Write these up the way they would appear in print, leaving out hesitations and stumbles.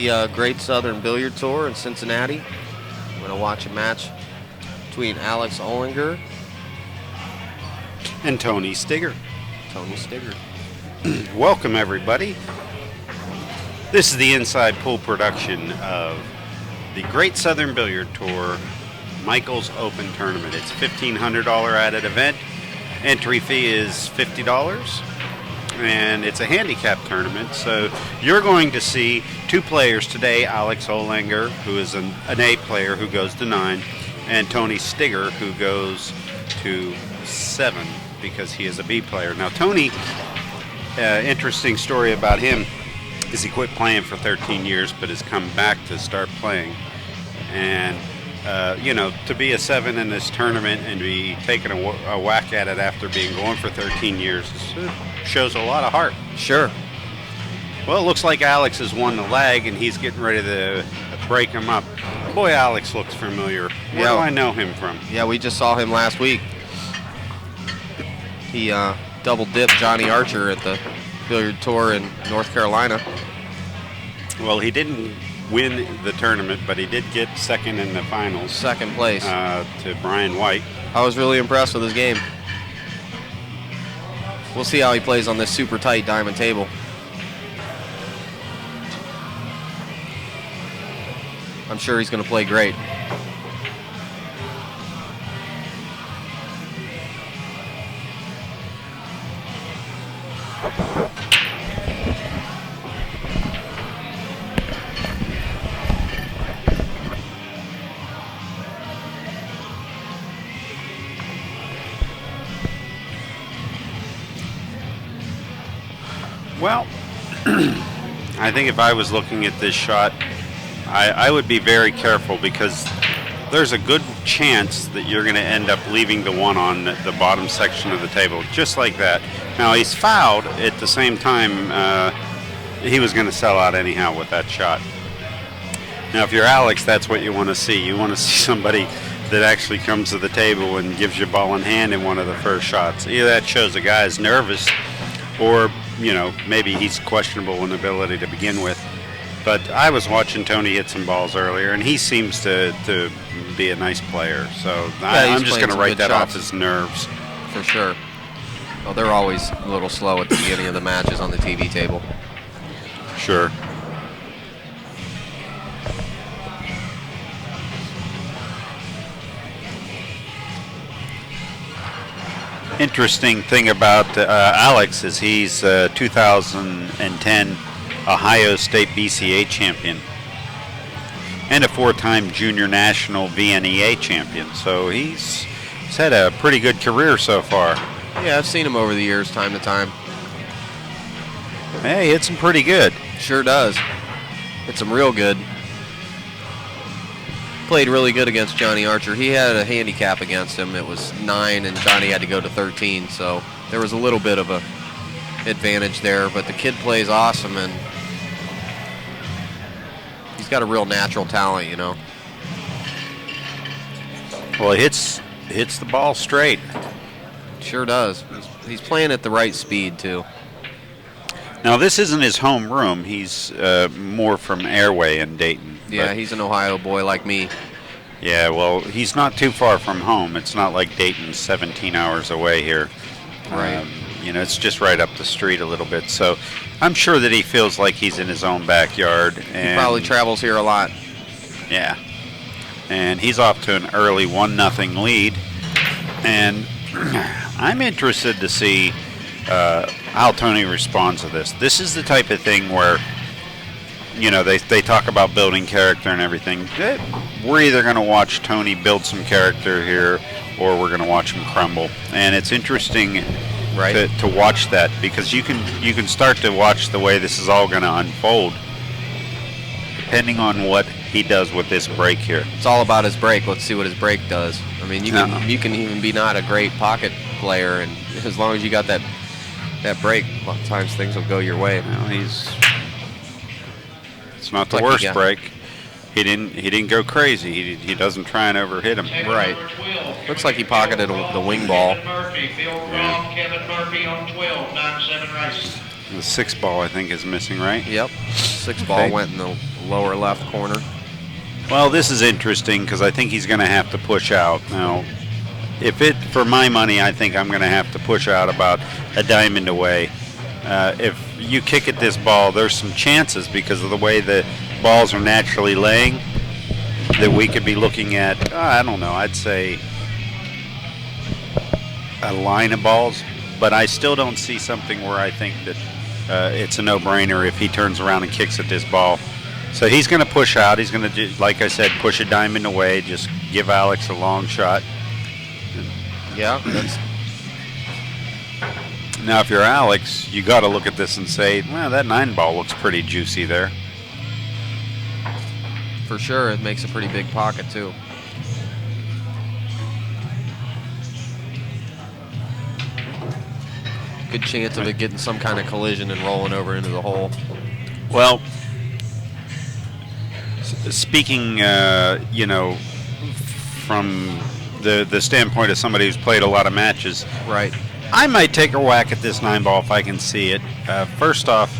the Great Southern Billiard Tour in Cincinnati. We're going to watch a match between Alex Olinger and Tony Stigger. Tony Stigger. Welcome, everybody. This is the inside pool production of the Great Southern Billiard Tour Michael's Open Tournament. It's a $1,500 added event. Entry fee is $50. And it's a handicap tournament, so you're going to see two players today, Alex Olinger, who is an A player who goes to 9, and Tony Stigger, who goes to 7 because he is a B player. Now, Tony, interesting story about him is he quit playing for 13 years but has come back to start playing. And, to be a 7 in this tournament and be taking a whack at it after being going for 13 years shows a lot of heart. Sure. Well, it looks like Alex has won the leg and he's getting ready to break him up. Boy, Alex looks familiar. Where do I know him from? Yeah, we just saw him last week. He double dipped Johnny Archer at the Billiard Tour in North Carolina. Well, he didn't win the tournament, but he did get second in the finals. Second place. To Brian White. I was really impressed with his game. We'll see how he plays on this super tight diamond table. I'm sure he's going to play great. Well, I think if I was looking at this shot, I would be very careful because there's a good chance that you're going to end up leaving the one on the bottom section of the table, just like that. Now, he's fouled at the same time. He was going to sell out anyhow with that shot. Now, if you're Alex, that's what you want to see. You want to see somebody that actually comes to the table and gives you ball in hand in one of the first shots. Either that shows a guy is nervous or maybe he's questionable in ability to begin with. But I was watching Tony hit some balls earlier, and he seems to be a nice player. So I'm just going to write that off as nerves. For sure. Well, they're always a little slow at the beginning of the matches on the TV table. Sure. Interesting thing about Alex is he's 2010 Ohio State BCA champion and a 4-time junior national VNEA champion. So he's had a pretty good career so far. Yeah, I've seen him over the years, time to time. Hey, hits him pretty good. Sure does. Hits him real good. Played really good against Johnny Archer. He had a handicap against him. It was 9, and Johnny had to go to 13, so there was a little bit of a advantage there. But the kid plays awesome, and he's got a real natural talent, Well, he hits the ball straight. Sure does. He's playing at the right speed too. Now, this isn't his home room. He's more from Airway in Dayton. Yeah, he's an Ohio boy like me. Yeah, well, he's not too far from home. It's not like Dayton's 17 hours away here. Right. It's just right up the street a little bit. So I'm sure that he feels like he's in his own backyard. He probably travels here a lot. Yeah. And he's off to an early 1-0 lead. And I'm interested to see how Tony responds to this. This is the type of thing where, they talk about building character and everything. We're either going to watch Tony build some character here or we're going to watch him crumble. And it's interesting to watch that because you can start to watch the way this is all going to unfold depending on what he does with this break here. It's all about his break. Let's see what his break does. I mean, you can even be not a great pocket player, and as long as you got that break, a lot of times things will go your way. Well, it's not the worst break. He didn't go crazy. He doesn't try and overhit him. Right. Looks like he pocketed the wing ball. Kevin Murphy on 12, 9-7 races. The 6 ball, I think, is missing, right? Yep. 6 ball went in the lower left corner. Well, this is interesting because I think he's going to have to push out. Now, for my money, I think I'm going to have to push out about a diamond away. If you kick at this ball, there's some chances because of the way the balls are naturally laying that we could be looking at, I don't know, I'd say a line of balls, but I still don't see something where I think that it's a no-brainer if he turns around and kicks at this ball. So he's going to push out. He's going to, like I said, push a diamond away, just give Alex a long shot. Yeah, that's... Now, if you're Alex, you got to look at this and say, well, that 9 ball looks pretty juicy there. For sure, it makes a pretty big pocket, too. Good chance of it getting some kind of collision and rolling over into the hole. Well, speaking, you know, from the standpoint of somebody who's played a lot of matches, Right. I might take a whack at this 9 ball if I can see it. First off,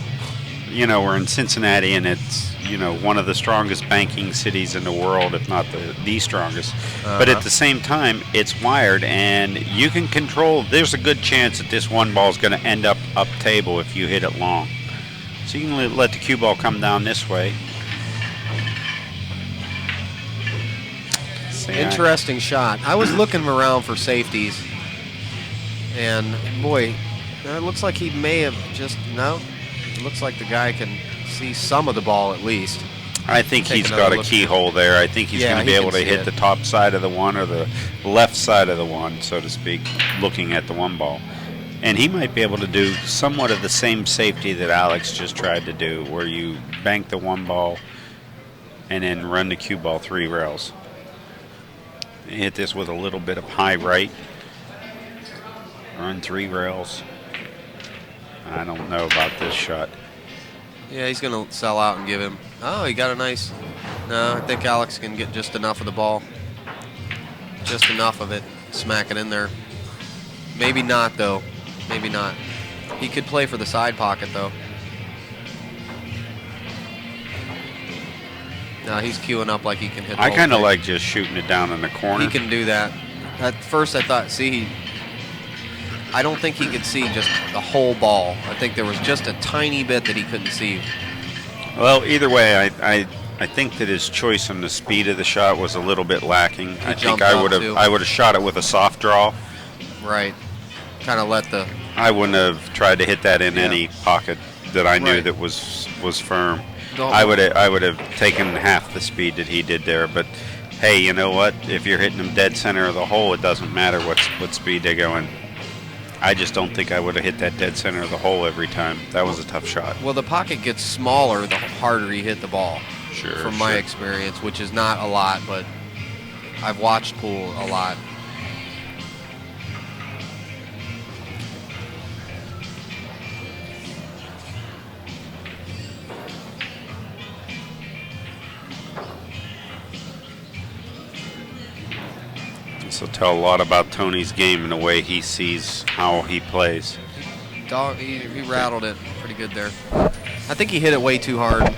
you know, we're in Cincinnati, and it's, you know, one of the strongest banking cities in the world, if not the strongest. But at the same time, it's wired, and you can control. There's a good chance that this 1 ball is going to end up table if you hit it long. So you can let the cue ball come down this way. Interesting shot. I was looking around for safeties, and boy, it looks like he may have just, no, it looks like the guy can see some of the ball at least. I think he's got a keyhole there. I think he's going to be able to hit the top side of the 1 or the left side of the 1, so to speak, looking at the 1 ball. And he might be able to do somewhat of the same safety that Alex just tried to do, where you bank the 1 ball and then run the cue ball 3 rails. Hit this with a little bit of high right. Run 3 rails. I don't know about this shot. Yeah, he's going to sell out and give him. Oh, he got a nice. No, I think Alex can get just enough of the ball. Just enough of it. Smack it in there. Maybe not, though. Maybe not. He could play for the side pocket, though. No, he's queuing up like he can hit the I whole kind of thing. like just shooting it down in the corner. He can do that. At first, I thought, I don't think he could see just the whole ball. I think there was just a tiny bit that he couldn't see. Well, either way, I think that his choice on the speed of the shot was a little bit lacking. I think I would have shot it with a soft draw. Right. Kind of let the. I wouldn't have tried to hit that in any pocket that I knew that was firm. I would have taken half the speed that he did there. But hey, you know what? If you're hitting them dead center of the hole, it doesn't matter what speed they go in. I just don't think I would have hit that dead center of the hole every time. That was a tough shot. Well, the pocket gets smaller the harder you hit the ball. Sure. From my experience, which is not a lot, but I've watched pool a lot. This will tell a lot about Tony's game and the way he sees how he plays. He rattled it pretty good there. I think he hit it way too hard.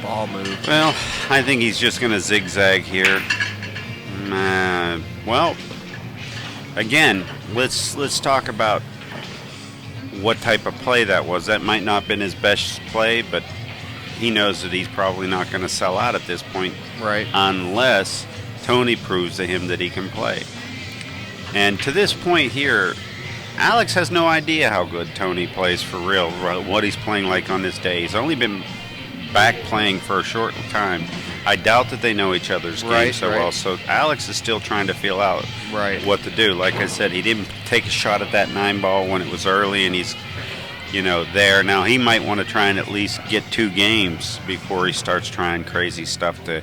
Ball moved. Well, I think he's just going to zigzag here. Well, again, let's talk about what type of play that was. That might not have been his best play, but he knows that he's probably not going to sell out at this point. Right. Unless Tony proves to him that he can play. And to this point here, Alex has no idea how good Tony plays for real, what he's playing like on this day. He's only been back playing for a short time. I doubt that they know each other's game so well. So Alex is still trying to feel out what to do. Like I said, he didn't take a shot at that 9 ball when it was early, and he's, there. Now he might want to try and at least get 2 games before he starts trying crazy stuff to,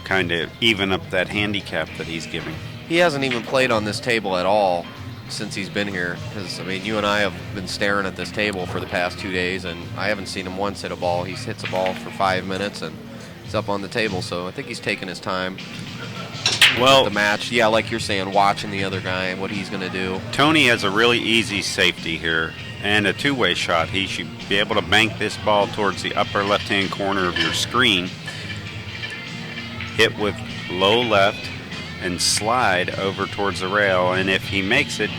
kind of even up that handicap that he's giving. He hasn't even played on this table at all. since he's been here. Because, I mean, you and I have been staring at this table for the past 2 days, and I haven't seen him once hit a ball. He hits a ball for 5 minutes, and he's up on the table. So I think he's taking his time. Well, The match, yeah, like you're saying, watching the other guy, what he's going to do. Tony has a really easy safety here and a two-way shot. He should be able to bank this ball towards the upper left-hand corner of your screen, hit with low left, and slide over towards the rail. And if he makes it,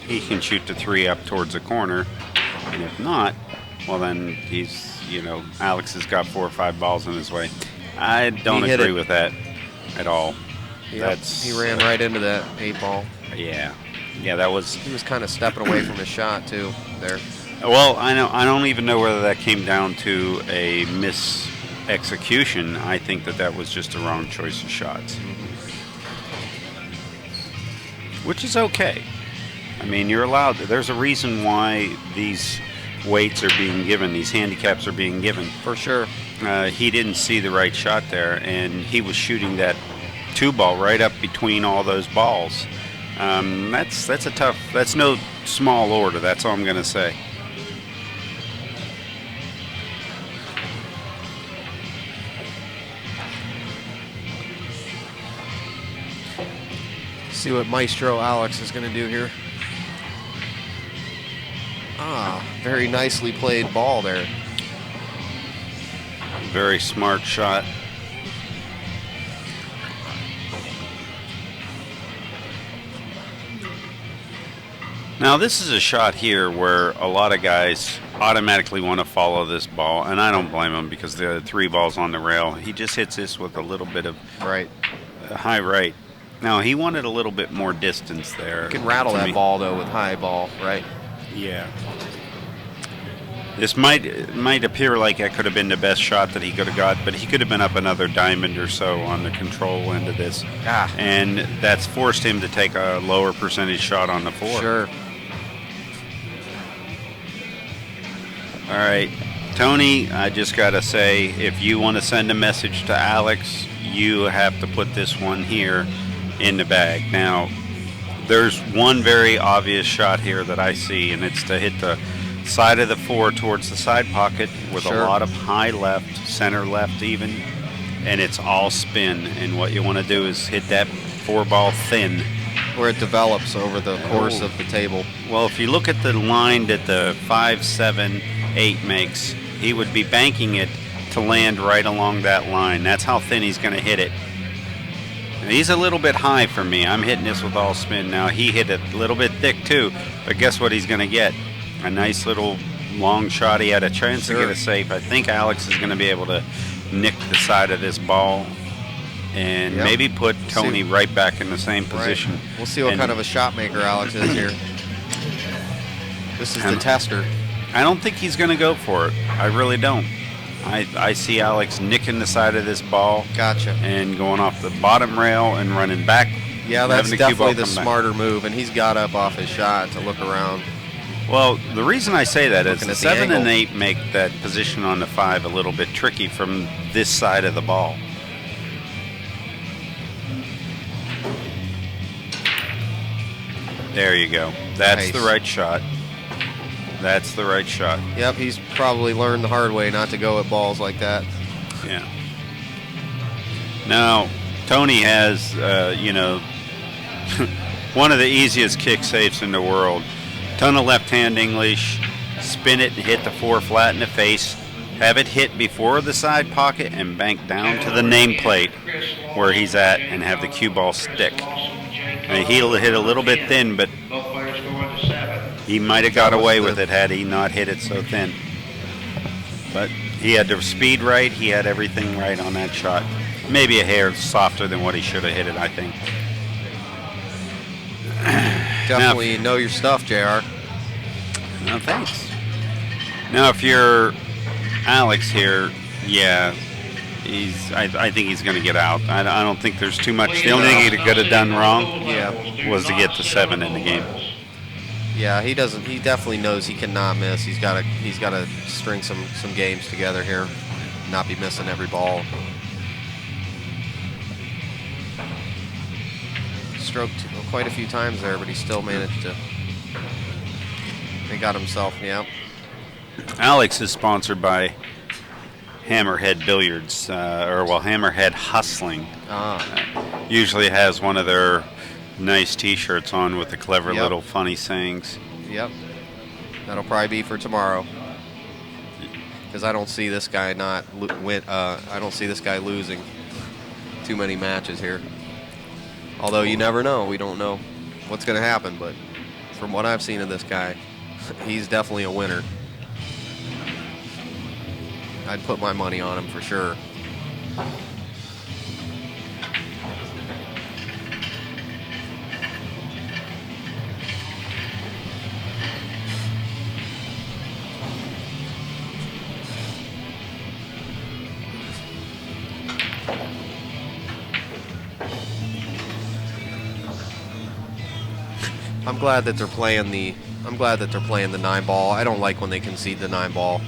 he can shoot the 3 up towards the corner. And if not, well, then he's, Alex has got 4 or 5 balls in his way. I don't agree with that at all. Yep, he ran right into that 8 ball. Yeah, that was. He was kind of stepping away from his shot too there. Well, I don't even know whether that came down to a mis-execution. I think that was just the wrong choice of shots, which is okay. I mean, you're allowed. There's a reason why these weights are being given. These handicaps are being given. For sure. He didn't see the right shot there, and he was shooting that 2 ball right up between all those balls. That's a tough. That's no small order. That's all I'm going to say. See what Maestro Alex is going to do here. Very nicely played ball there. Very smart shot. Now this is a shot here where a lot of guys automatically want to follow this ball, and I don't blame them because the 3 balls on the rail. He just hits this with a little bit of high right. Now he wanted a little bit more distance there. You can rattle that ball though with high ball, right? Yeah. This might appear like that could have been the best shot that he could have got, but he could have been up another diamond or so on the control end of this. And that's forced him to take a lower percentage shot on the 4. Sure. All right, Tony, I just got to say, if you want to send a message to Alex, you have to put this one here in the bag. Now, there's one very obvious shot here that I see, and it's to hit the side of the 4 towards the side pocket with a lot of high left, center left even, and it's all spin. And what you want to do is hit that 4 ball thin. Where it develops over the course of the table. Well, if you look at the line that the 5, 7, 8 makes, he would be banking it to land right along that line. That's how thin he's going to hit it. And he's a little bit high for me. I'm hitting this with all spin. Now, he hit it a little bit thick too, but guess what he's going to get? A nice little long shot. He had a chance to get a safe. I think Alex is going to be able to nick the side of this ball and maybe put Tony right back in the same position. We'll see what kind of a shot maker Alex is here. This is the tester. I don't think he's going to go for it. I really don't. I see Alex nicking the side of this ball. Gotcha. And going off the bottom rail and running back. Yeah, that's definitely the smarter move, and he's got up off his shot to look around. Well, the reason I say that is the 7 and 8 make that position on the 5 a little bit tricky from this side of the ball. There you go. That's the right shot. That's the right shot. Yep, he's probably learned the hard way not to go at balls like that. Yeah. Now, Tony has, one of the easiest kick safes in the world. Ton of left-hand English, spin it and hit the 4 flat in the face, have it hit before the side pocket and bank down to the nameplate where he's at and have the cue ball stick. And he'll hit a little bit thin, but he might have got away with it had he not hit it so thin. But he had the speed right, he had everything right on that shot. Maybe a hair softer than what he should have hit it, I think. Definitely know your stuff, JR. No, thanks. Now, if you're Alex here, yeah, I think he's going to get out. I don't think there's too much. The only thing he could have done wrong was to get the 7 in the game. Yeah, he doesn't. He definitely knows he cannot miss. He's got to string some games together here, not be missing every ball. stroke quite a few times there, but he still managed to. He got himself, yeah. Alex is sponsored by Hammerhead Billiards, Hammerhead Hustling. Usually has one of their nice T-shirts on with the clever little funny sayings. Yep. That'll probably be for tomorrow. Because I don't see this guy I don't see this guy losing too many matches here. Although you never know. We don't know what's going to happen. But from what I've seen of this guy, he's definitely a winner. I'd put my money on him for sure. I'm glad that they're playing the 9-ball. I don't like when they concede the 9-ball.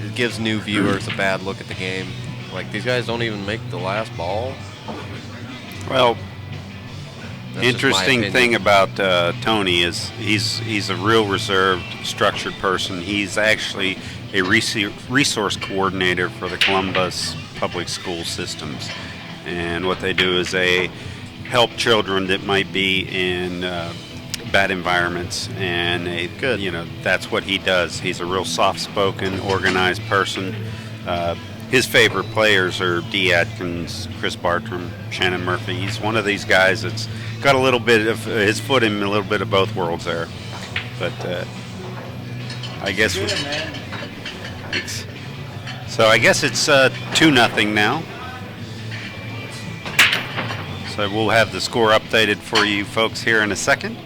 It gives new viewers a bad look at the game. Like, these guys don't even make the last ball. Well, That's interesting thing about Tony is he's a real reserved, structured person. He's actually a resource coordinator for the Columbus public school systems. And what they do is they help children that might be in bad environments, and that's what he does. He's a real soft-spoken, organized person. His favorite players are Dee Atkins, Chris Bartram, Shannon Murphy. He's one of these guys that's got a little bit of his foot in a little bit of both worlds there. But I guess so. I guess it's 2-0 now. So we'll have the score updated for you folks here in a second.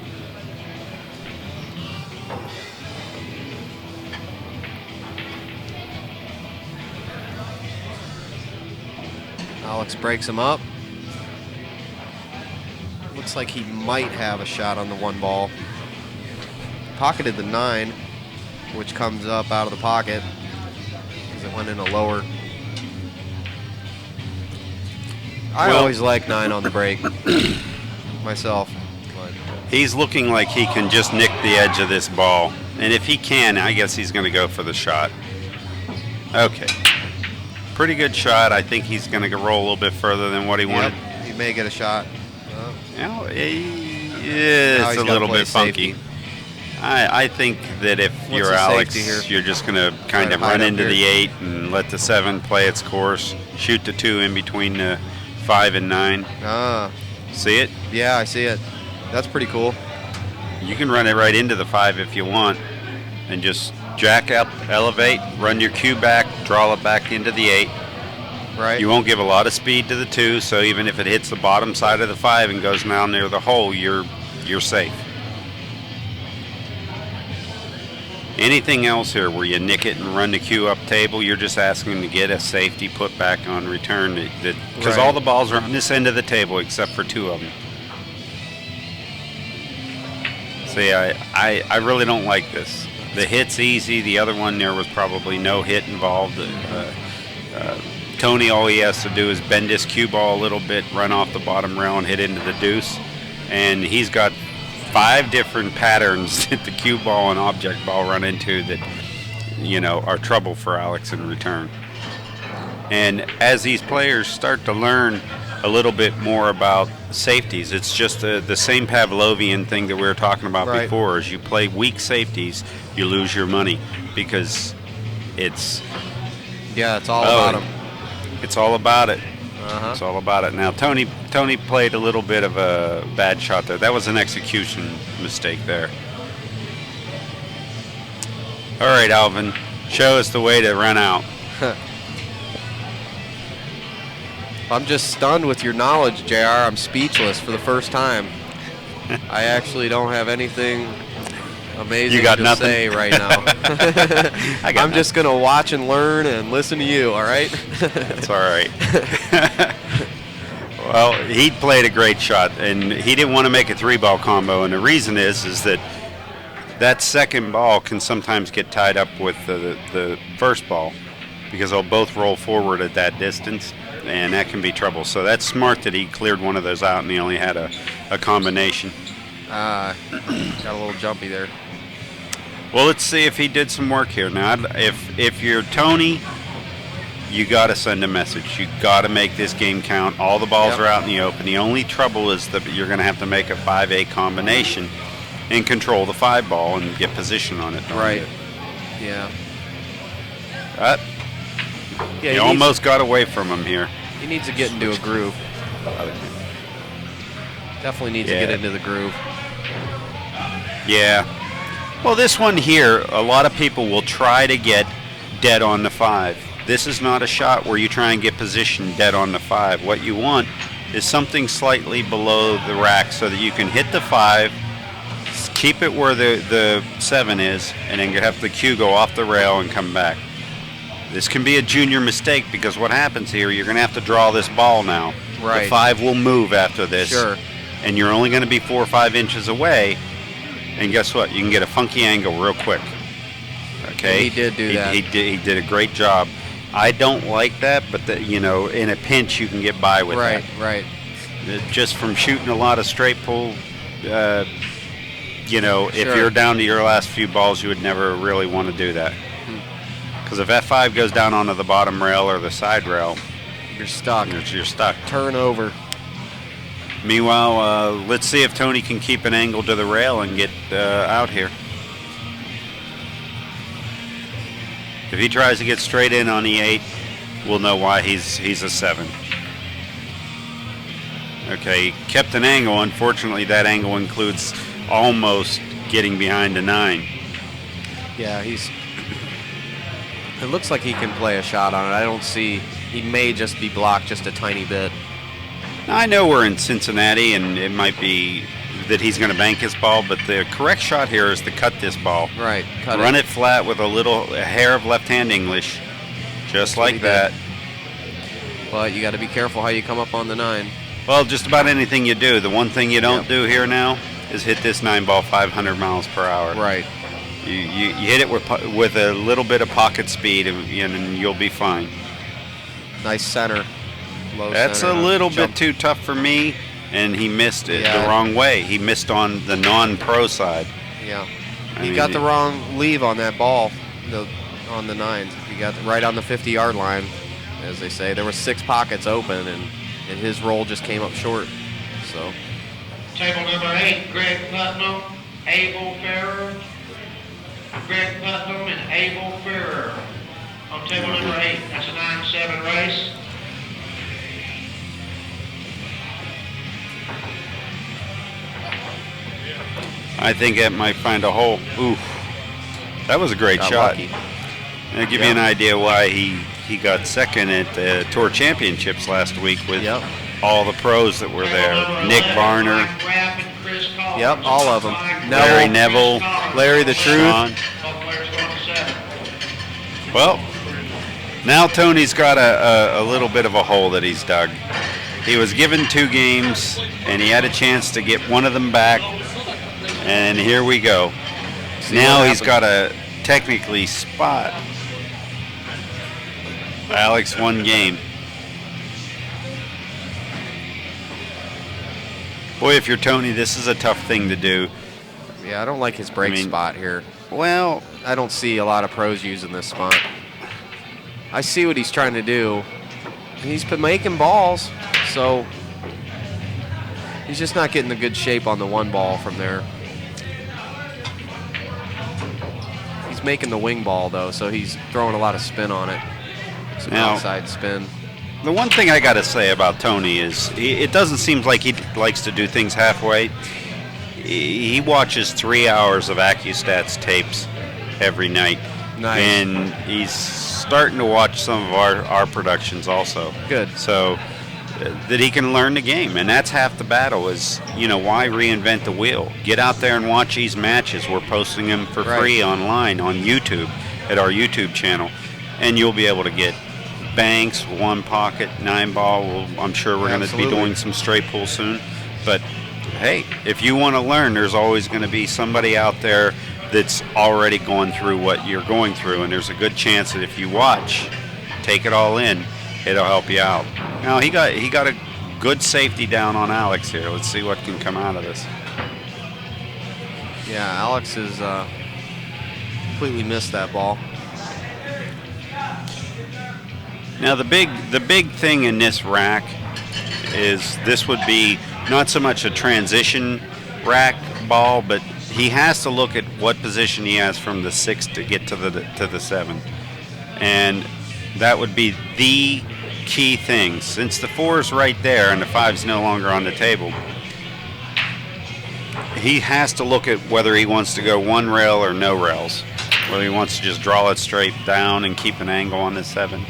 Alex breaks him up. Looks like he might have a shot on the 1-ball. Pocketed the 9, which comes up out of the pocket because it went in a lower. I always like 9 on the break myself. But. He's looking like he can just nick the edge of this ball. And if he can, I guess he's going to go for the shot. Okay. Pretty good shot. I think he's going to roll a little bit further than what he wanted. He may get a shot. It's a little bit funky. I think that if you're Alex, you're just going to kind of run into the 8 and let the 7 play its course. Shoot the 2 in between the 5 and 9. See it? Yeah, I see it. That's pretty cool. You can run it right into the 5 if you want, and just jack up, elevate, run your cue back, draw it back into the 8. Right. You won't give a lot of speed to the 2, so even if it hits the bottom side of the 5 and goes down near the hole, you're safe. Anything else here where you nick it and run the cue up table, you're just asking to get a safety put back on return, because all the balls are on this end of the table except for 2 of them. See, I really don't like this. The hit's easy. The other one, there was probably no hit involved. Tony, all he has to do is bend his cue ball a little bit, run off the bottom rail and hit into the deuce. And he's got 5 different patterns that the cue ball and object ball run into that, are trouble for Alex in return. And as these players start to learn a little bit more about safeties, it's just the same Pavlovian thing that we were talking about before. As you play weak safeties, you lose your money because it's all about them. It's all about it. It's all about it. Now Tony played a little bit of a bad shot there. That was an execution mistake there. All right, Alvin, show us the way to run out. I'm just stunned with your knowledge, JR. I'm speechless for the first time. I actually don't have anything amazing to say right now. I'm just going to watch and learn and listen to you, all right? That's all right. Well, he played a great shot, and he didn't want to make a 3-ball combo, and the reason is that second ball can sometimes get tied up with the first ball because they'll both roll forward at that distance, and that can be trouble. So that's smart that he cleared one of those out, and he only had a a combination. Got a little jumpy there. Well, let's see if he did some work here. Now, if you're Tony, you got to send a message. You got to make this game count. All the balls are out in the open. The only trouble is that you're going to have to make a 5-8 combination and control the 5 ball and get position on it. Right. Yeah. You almost got away from him here. He needs to get into a groove. Definitely needs to get into the groove. Yeah. Well, this one here, a lot of people will try to get dead on the 5. This is not a shot where you try and get position dead on the 5. What you want is something slightly below the rack so that you can hit the 5, keep it where the 7 is, and then you have the cue go off the rail and come back. This can be a junior mistake because what happens here, you're going to have to draw this ball now. Right. The 5 will move after this. Sure. And you're only going to be 4 or 5 inches away. And guess what? You can get a funky angle real quick. Okay? He did do that. He did a great job. I don't like that, but in a pinch you can get by with that. Right. Just from shooting a lot of straight pull, if Sure. you're down to your last few balls, you would never really want to do that. Because if F5 goes down onto the bottom rail or the side rail, You're stuck. you're stuck. Turn over. Meanwhile, let's see if Tony can keep an angle to the rail and get out here. If he tries to get straight in on E8, we'll know why he's a 7. Okay, he kept an angle. Unfortunately, that angle includes almost getting behind a 9. Yeah, it looks like he can play a shot on it. I don't see. He may just be blocked just a tiny bit. Now, I know we're in Cincinnati, and it might be that he's going to bank his ball, but the correct shot here is to cut this ball. Right, Run it flat with a hair of left-hand English, just like that. But you got to be careful how you come up on the 9. Well, just about anything you do. The one thing you don't do here now is hit this 9 ball 500 miles per hour. Right. You hit it with a little bit of pocket speed, and you'll be fine. Nice center. Low That's center a little jump. bit too tough for me, and he missed it Yeah. the wrong way. He missed on the non-pro side. Yeah. I You mean, got the wrong leave on that ball on the 9. You got right on the 50-yard line, as they say. There were 6 pockets open, and his roll just came up short. So. Table number 8, Greg Putnam, Abel Ferrer. Greg Putnam and Abel Ferrer. On table number 8, that's a 9-7 race. I think that might find a hole. Ooh, that was a great Got shot. lucky. I'll give you an idea why he got second at the Tour Championships last week with all the pros that were there. Nick Varner. Yep, all of them. Larry Neville. Larry the Truth. Sean. Well, now Tony's got a little bit of a hole that he's dug. He was given 2 games, and he had a chance to get one of them back, and here we go. Now he's got to technically spot Alex 1 game. Boy, if you're Tony, this is a tough thing to do. Yeah, I don't like his break spot here. Well, I don't see a lot of pros using this spot. I see what he's trying to do. He's been making balls, so he's just not getting the good shape on the 1 ball from there. He's making the wing ball, though, so he's throwing a lot of spin on it. Some outside spin. The one thing I got to say about Tony is it doesn't seem like he likes to do things halfway. He watches 3 hours of AccuStats tapes every night. Nice. And he's starting to watch some of our productions also. Good. So that he can learn the game. And that's half the battle is, why reinvent the wheel? Get out there and watch these matches. We're posting them for free online on YouTube at our YouTube channel. And you'll be able to get banks, 1 pocket, 9 ball. I'm sure we're going to be doing some straight pull soon. But hey, if you want to learn, there's always going to be somebody out there that's already going through what you're going through, and there's a good chance that if you watch, take it all in, it'll help you out. Now he got a good safety down on Alex here. Let's see what can come out of this. Yeah, Alex is completely missed that ball. Now the big thing in this rack is this would be not so much a transition rack ball, but he has to look at what position he has from the 6 to get to the 7, and that would be the key thing. Since the 4 is right there and the 5 is no longer on the table, he has to look at whether he wants to go one rail or no rails, whether he wants to just draw it straight down and keep an angle on the 7.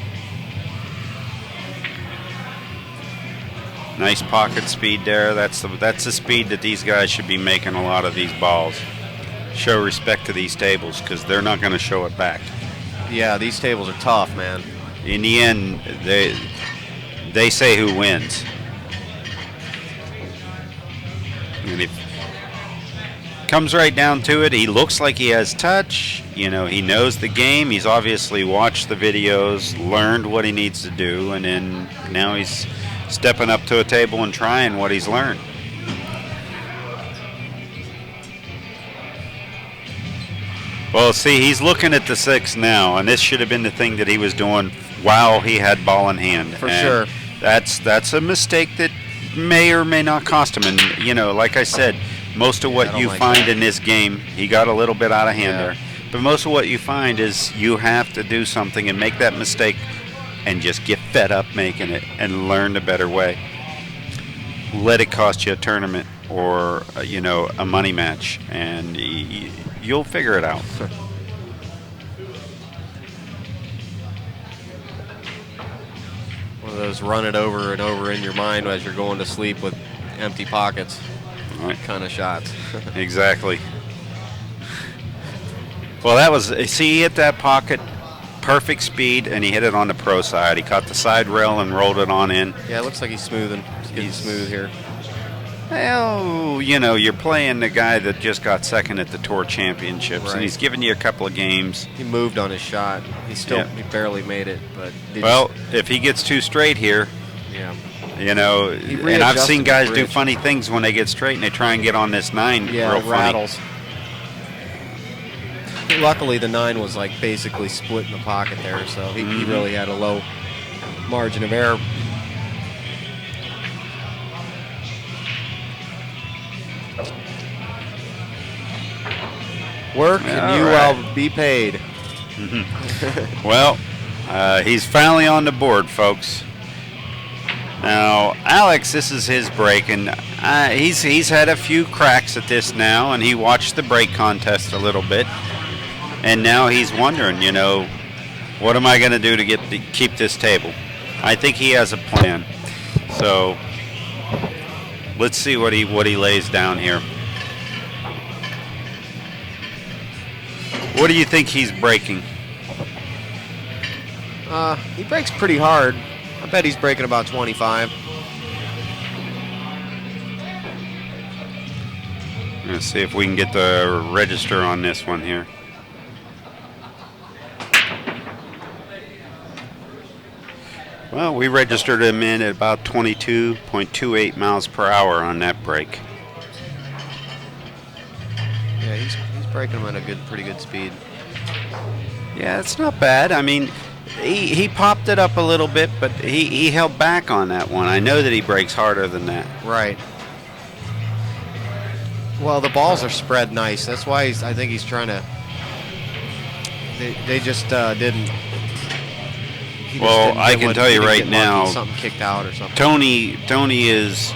Nice pocket speed there. That's the speed that these guys should be making a lot of these balls. Show respect to these tables because they're not going to show it back. Yeah, these tables are tough, man. In the end, they say who wins. And if comes right down to it, he looks like he has touch. You know, he knows the game. He's obviously watched the videos, learned what he needs to do, and then now he's stepping up to a table and trying what he's learned. Well, see, he's looking at the 6 now, and this should have been the thing that he was doing while he had ball in hand. For sure. That's a mistake that may or may not cost him. And, you know, like I said, most of what you find in this game, he got a little bit out of hand there. But most of what you find is you have to do something and make that mistake and just get fed up making it and learn the better way. Let it cost you a tournament or, you know, a money match, and you'll figure it out. One of those run it over and over in your mind as you're going to sleep with empty pockets kind of shots. Exactly. Well, that was, see, he hit that pocket, perfect speed, and he hit it on the pro side. He caught the side rail and rolled it on in. Yeah, it looks like he's smoothing. He's getting smooth here. Well, you know, you're playing the guy that just got second at the Tour Championships, and he's giving you a couple of games. He moved on his shot. He barely made it, but well, if he gets too straight here, you know, and I've seen guys do funny things when they get straight and they try and get on this 9 real rattles. Luckily, the 9 was like basically split in the pocket there, so he really had a low margin of error. Work and you will be paid. Well, he's finally on the board, folks. Now, Alex, this is his break, and he's had a few cracks at this now, and he watched the break contest a little bit, and now he's wondering, you know, what am I going to do to keep this table? I think he has a plan. So let's see what he lays down here. What do you think he's breaking? He breaks pretty hard. I bet he's breaking about 25. Let's see if we can get the register on this one here. Well, we registered him in at about 22.28 miles per hour on that break. Yeah, he's breaking them at a pretty good speed. Yeah, it's not bad. I mean, he popped it up a little bit, but he held back on that one. I know that he breaks harder than that. Right. Well, the balls are spread nice. That's why I think he's trying to. They just didn't. Well, I can tell you right now, something kicked out or something. Tony is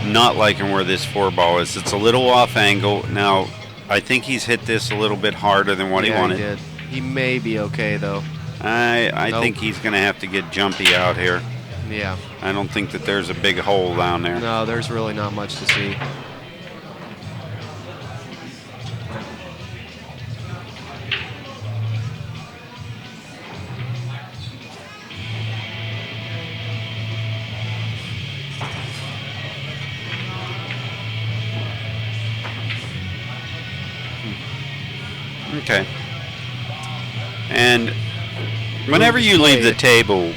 not liking where this 4 ball is. It's a little off angle. Now, I think he's hit this a little bit harder than what he wanted. He did. He may be okay, though. I think he's going to have to get jumpy out here. Yeah. I don't think that there's a big hole down there. No, there's really not much to see. Okay. And whenever you leave the table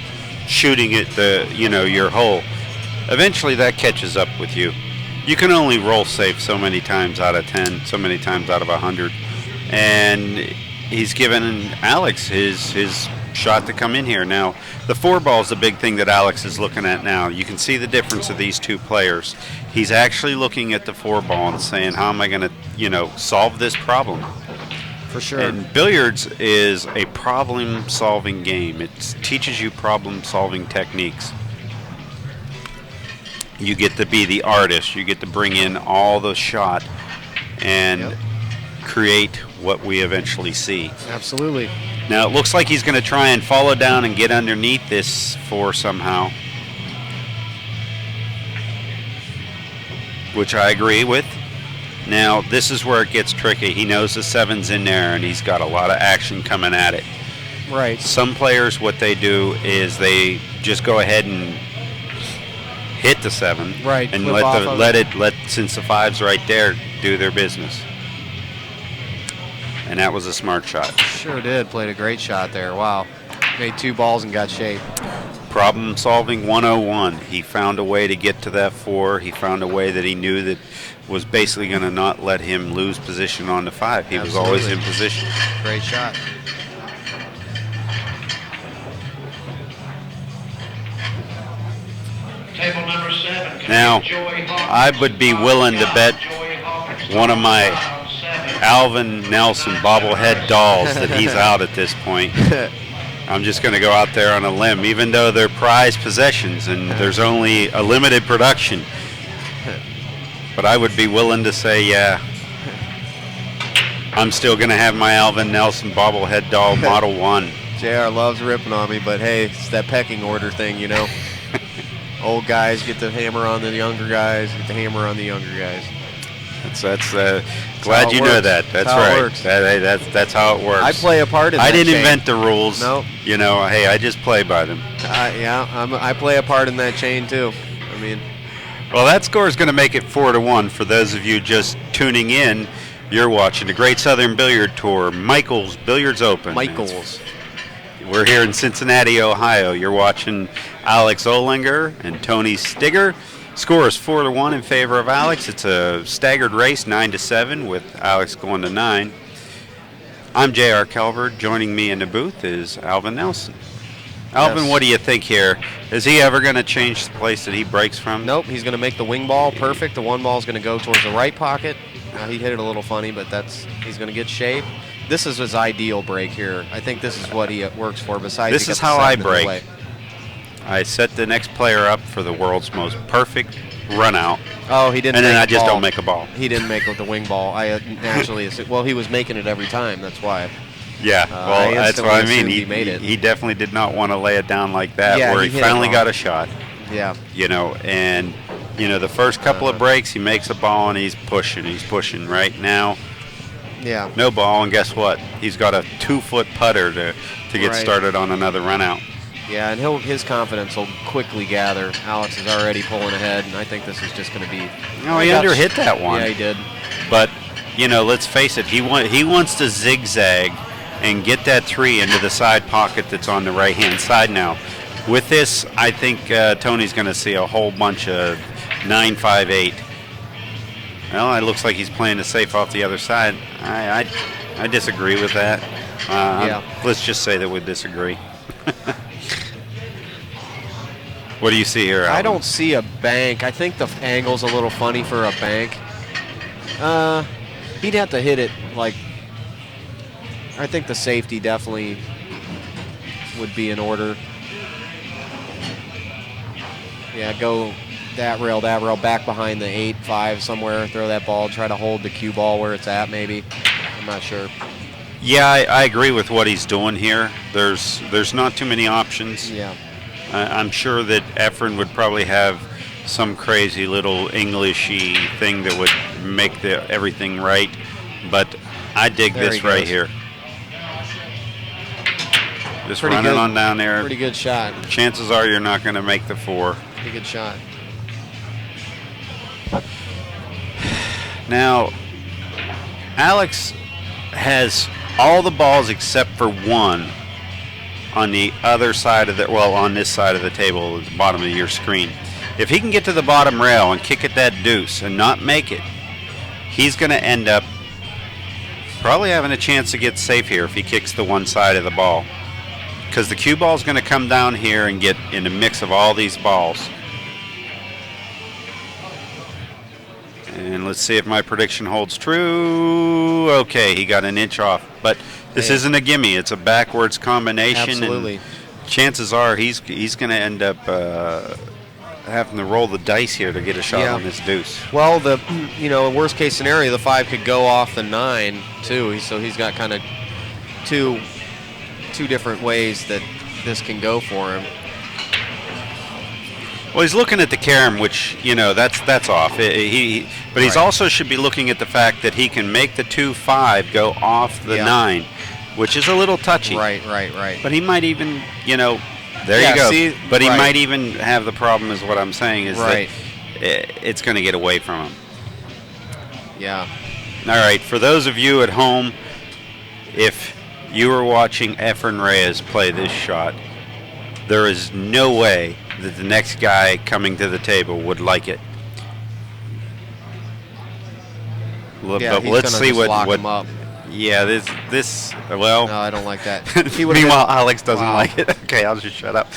shooting at your hole, eventually that catches up with you. You can only roll safe so many times out of 10, so many times out of 100. And he's given Alex his shot to come in here. Now, the 4-ball is the big thing that Alex is looking at now. You can see the difference of these two players. He's actually looking at the 4-ball and saying, how am I going to, solve this problem? For sure. And billiards is a problem-solving game. It teaches you problem-solving techniques. You get to be the artist. You get to bring in all the shot and create what we eventually see. Absolutely. Now, it looks like he's going to try and follow down and get underneath this 4 somehow, which I agree with. Now, this is where it gets tricky. He knows the 7's in there, and he's got a lot of action coming at it. Right. Some players, what they do is they just go ahead and hit the 7, right, and let since the 5's right there, do their business. And that was a smart shot. Sure did. Played a great shot there. Wow. Made 2 balls and got shape. Problem solving 101. He found a way to get to that 4. He found a way that he knew that was basically going to not let him lose position on the 5. He was always in position. Great shot. Table number 7. Now, I would be willing to bet one of my Alvin Nelson bobblehead dolls that he's out at this point. I'm just going to go out there on a limb, even though they're prized possessions and there's only a limited production. But I would be willing to say, yeah, I'm still going to have my Alvin Nelson bobblehead doll Model 1. JR loves ripping on me, but hey, it's that pecking order thing, Old guys get the hammer on the younger guys, get the hammer on the younger guys. That's glad you know that. That's right. That's how it works. I play a part in that I didn't chain. invent the rules. Nope. Hey, I just play by them. I play a part in that chain too. Well, that score is going to make it 4-1. For those of you just tuning in, you're watching the Great Southern Billiard Tour, Michael's Billiards Open. Michael's. We're here in Cincinnati, Ohio. You're watching Alex Olinger and Tony Stigger. Score is 4-1 in favor of Alex. It's a staggered race, 9-7, with Alex going to 9. I'm J.R. Calvert. Joining me in the booth is Alvin Nelson. Alvin, what do you think here? Is he ever going to change the place that he breaks from? Nope. He's going to make the wing ball perfect. The 1 ball is going to go towards the right pocket. He hit it a little funny, but he's going to get shape. This is his ideal break here. I think this is what he works for. Besides, this is how I break. I set the next player up for the world's most perfect run out. Oh, he didn't. And then make I the just ball. don't make a ball. He didn't make the wing ball. I naturally. Well, he was making it every time. That's why. Yeah. Well, that's what I mean. He made it. He definitely did not want to lay it down like that, Yeah, where he finally got a shot. Yeah. And the first couple of breaks, he makes a ball and he's pushing. He's pushing right now. Yeah. No ball, and guess what? He's got a 2-foot putter to get started on another run out. Yeah, and his confidence will quickly gather. Alex is already pulling ahead, and I think this is just going to be. No, he underhit that one. Yeah, he did. But let's face it, he wants to zigzag and get that 3 into the side pocket that's on the right-hand side now. With this, I think Tony's going to see a whole bunch of 9-5-8. Well, it looks like he's playing it safe off the other side. I disagree with that. Let's just say that we disagree. What do you see here, Alvin? I don't see a bank. I think the angle's a little funny for a bank. He'd have to hit it like. I think the safety definitely would be in order. Yeah, go that rail, back behind the 8-5 somewhere. Throw that ball, try to hold the cue ball where it's at maybe. I'm not sure. Yeah, I agree with what he's doing here. There's not too many options. Yeah. I'm sure that Efren would probably have some crazy little Englishy thing that would make everything right, but I dig this right here. Just running on down there. Pretty good shot. Chances are you're not going to make the 4. Pretty good shot. Now, Alex has all the balls except for 1 on the other side of on this side of the table, at the bottom of your screen. If he can get to the bottom rail and kick at that deuce and not make it, he's going to end up probably having a chance to get safe here if he kicks the one side of the ball. Because the cue ball is going to come down here and get in a mix of all these balls. And let's see if my prediction holds true. Okay, he got an inch off. But this isn't a gimme. It's a backwards combination. Absolutely. And chances are he's going to end up having to roll the dice here to get a shot on this deuce. Well, worst case scenario, the 5 could go off the 9 too. So he's got kind of two different ways that this can go for him. Well, he's looking at the carom, which, that's off. But he's also should be looking at the fact that he can make the 2-5 go off the 9, which is a little touchy. Right. But he might even, there you go. See, but he might even have the problem, is what I'm saying, is that it's going to get away from him. Yeah. All right, for those of you at home, if you were watching Efren Reyes play this shot, there is no way that the next guy coming to the table would like it. But let's see what him up. Yeah, this well. No, I don't like that. Meanwhile, Alex doesn't like it. Okay, I'll just shut up.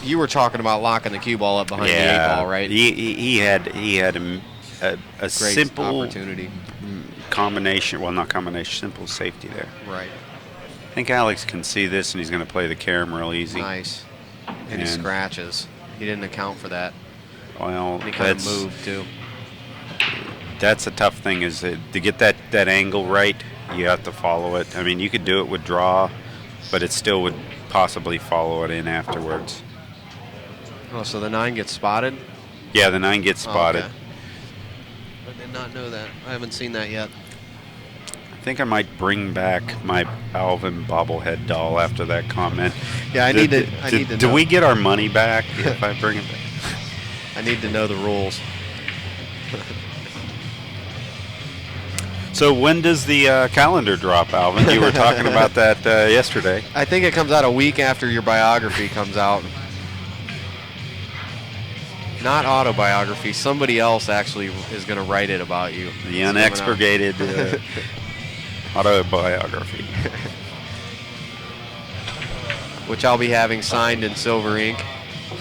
You were talking about locking the cue ball up behind the 8 ball, right? He had a simple opportunity. Combination. Well, not combination. Simple safety there. Right. I think Alex can see this, and he's going to play the carom real easy. Nice. And he scratches. He didn't account for that. Well, and he kind of moved too. That's a tough thing, is that to get that angle right, you have to follow it. I mean, you could do it with draw, but it still would possibly follow it in afterwards. Oh, so the 9 gets spotted? Yeah, the 9 gets spotted. Okay. I did not know that. I haven't seen that yet. I think I might bring back my Alvin bobblehead doll after that comment. Yeah, I need to know. Do we get our money back if I bring it back? I need to know the rules. So when does the calendar drop, Alvin? You were talking about that yesterday. I think it comes out a week after your biography comes out. Not autobiography. Somebody else actually is going to write it about you. The unexpurgated autobiography. Which I'll be having signed in silver ink.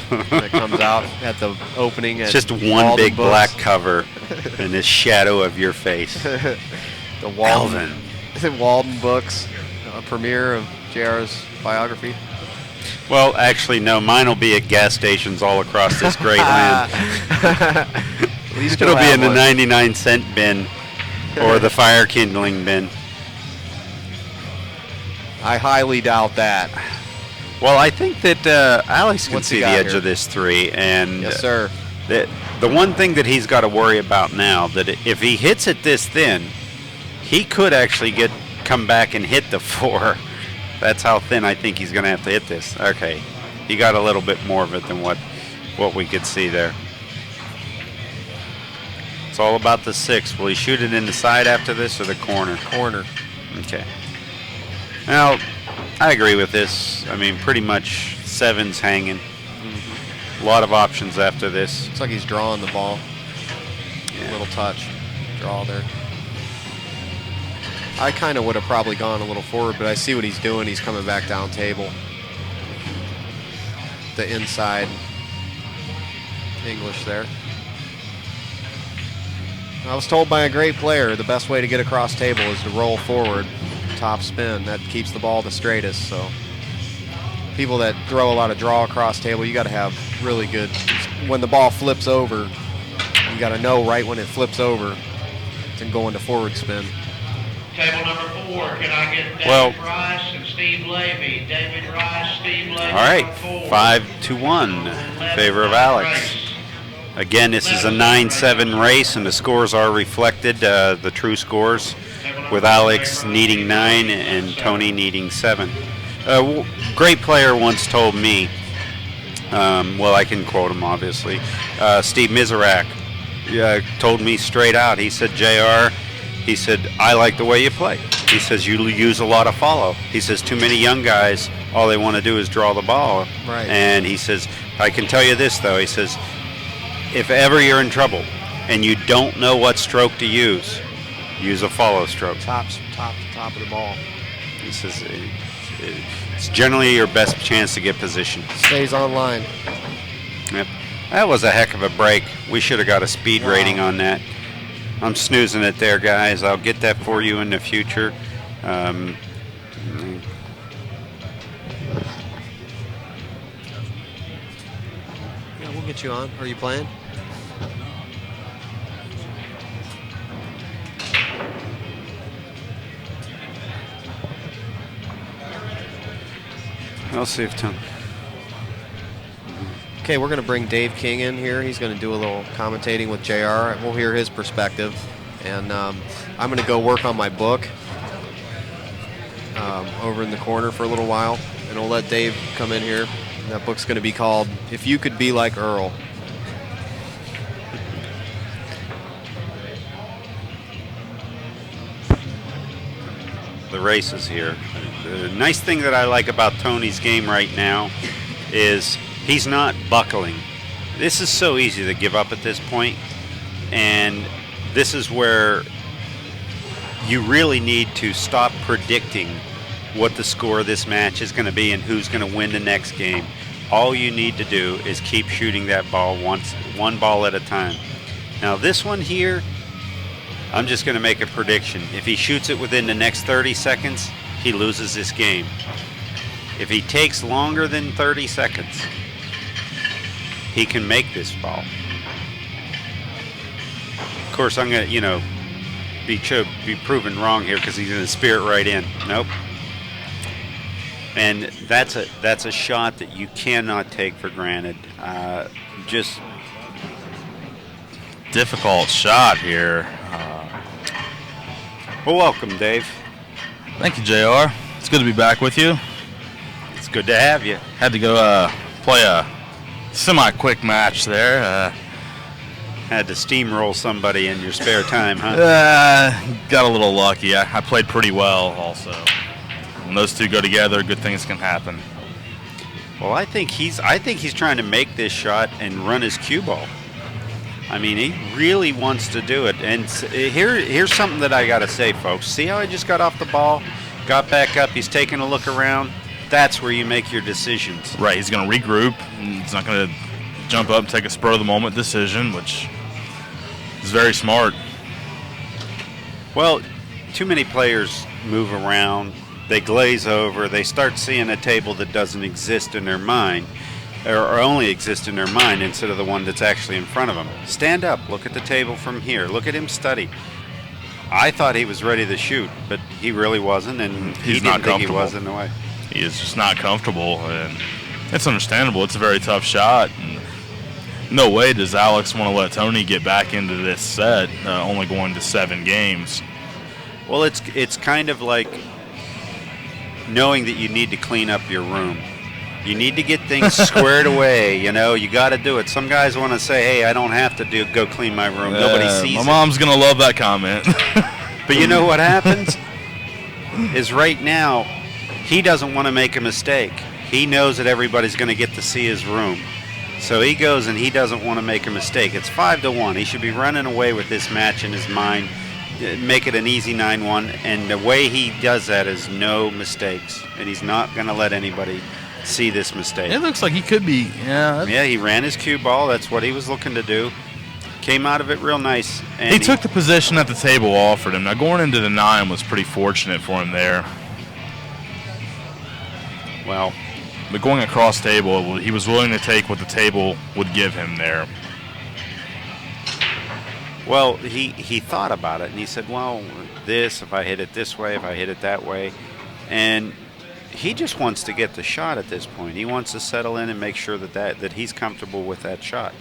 That comes out at the opening. At just one Walden big Books. black cover and this shadow of your face. The Alvin. Walden Books, premiere of JR's biography. Well, actually, no. Mine will be at gas stations all across this great land. At least it'll be in the one. 99-cent bin or the fire kindling bin. I highly doubt that. Well, I think that Alex can What's see he the got edge here? of this 3, and Yes, sir. The one thing that he's got to worry about now, that if he hits it this thin, he could actually come back and hit the 4. That's how thin I think he's going to have to hit this. Okay, he got a little bit more of it than what we could see there. It's all about the 6. Will he shoot it in the side after this or the corner? Corner. Okay. Now, I agree with this. I mean, pretty much 7's hanging. A lot of options after this. Looks like he's drawing the ball. Yeah. A little touch. Draw there. I kind of would have probably gone a little forward, but I see what he's doing. He's coming back down table. The inside English there. I was told by a great player the best way to get across table is to roll forward, top spin. That keeps the ball the straightest. So people that throw a lot of draw across table, you got to have really good. When the ball flips over, you got to know right when it flips over to go into forward spin. Table number 4, can I get David Rice and Steve Levy? David Rice, Steve Levy. All right, number 4. 5-1 in favor of Alex. Again, this is a 9-7 race, and the scores are reflected, the true scores, with Alex needing 9 and Tony needing 7. Great player once told me, well, I can quote him, obviously, Steve Miserak told me straight out, he said, JR, he said, I like the way you play. He says, you use a lot of follow. He says, too many young guys, all they want to do is draw the ball. Right. And he says, I can tell you this, though. He says, if ever you're in trouble and you don't know what stroke to use a follow stroke. Top of the ball. He says it's generally your best chance to get position. Stays on line. Yep. That was a heck of a break. We should have got a speed rating on that. I'm snoozing it there, guys. I'll get that for you in the future. Yeah, we'll get you on. Are you playing? I'll see if Tom. Okay, we're going to bring Dave King in here. He's going to do a little commentating with JR. We'll hear his perspective. And I'm going to go work on my book over in the corner for a little while. And we'll let Dave come in here. And that book's going to be called If You Could Be Like Earl. The races here. The nice thing that I like about Tony's game right now is he's not buckling. This is so easy to give up at this point, and this is where you really need to stop predicting what the score of this match is going to be and who's going to win the next game. All you need to do is keep shooting that ball one ball at a time. Now this one here, I'm just going to make a prediction. If he shoots it within the next 30 seconds, he loses this game. If he takes longer than 30 seconds, he can make this ball. Of course, I'm going to, be proven wrong here because he's going to spear it right in. Nope. And that's a shot that you cannot take for granted. Just difficult shot here. Well, welcome, Dave. Thank you, JR. It's good to be back with you. It's good to have you. Had to go play a semi-quick match there. Had to steamroll somebody in your spare time, huh? Got a little lucky. I played pretty well also. When those two go together, good things can happen. Well, I think he's trying to make this shot and run his cue ball. I mean, he really wants to do it. And here's something that I got to say, folks. See how I just got off the ball, got back up, he's taking a look around? That's where you make your decisions. Right, he's going to regroup. He's not going to jump up and take a spur-of-the-moment decision, which is very smart. Well, too many players move around. They glaze over. They start seeing a table that doesn't exist in their mind, or only exist in their mind instead of the one that's actually in front of them. Stand up. Look at the table from here. Look at him study. I thought he was ready to shoot, but he really wasn't, and he didn't think he was in the way. He is just not comfortable, and it's understandable. It's a very tough shot. And no way does Alex want to let Tony get back into this set, only going to 7 games. Well, it's kind of like knowing that you need to clean up your room. You need to get things squared away. You got to do it. Some guys want to say, hey, I don't have to go clean my room. Nobody sees my it. mom's going to love that comment. But you know what happens? Is right now, he doesn't want to make a mistake. He knows that everybody's going to get to see his room. So he goes and he doesn't want to make a mistake. It's 5-1. He should be running away with this match in his mind, make it an easy 9-1. And the way he does that is no mistakes. And he's not going to let anybody see this mistake. It looks like he could be. Yeah, he ran his cue ball. That's what he was looking to do. Came out of it real nice. And he took the position that the table offered him. Now, going into the 9 was pretty fortunate for him there. Well, but going across table, he was willing to take what the table would give him there. Well, he thought about it, and he said, well, if I hit it this way, if I hit it that way. And he just wants to get the shot at this point. He wants to settle in and make sure that he's comfortable with that shot.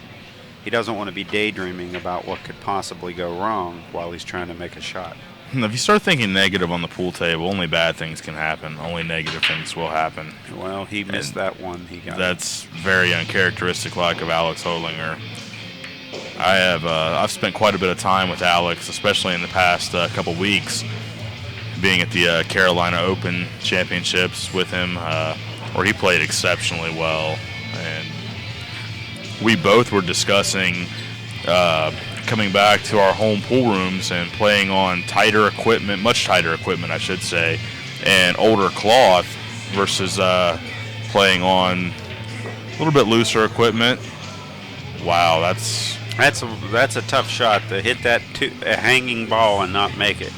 He doesn't want to be daydreaming about what could possibly go wrong while he's trying to make a shot. If you start thinking negative on the pool table, only bad things can happen. Only negative things will happen. Well, he missed that one. That's very uncharacteristic-like of Alex Olinger. I've spent quite a bit of time with Alex, especially in the past couple weeks, being at the Carolina Open Championships with him, where he played exceptionally well. And we both were discussing coming back to our home pool rooms and playing on tighter equipment, much tighter equipment, I should say, and older cloth versus playing on a little bit looser equipment. Wow, that's a tough shot to hit that a hanging ball and not make it.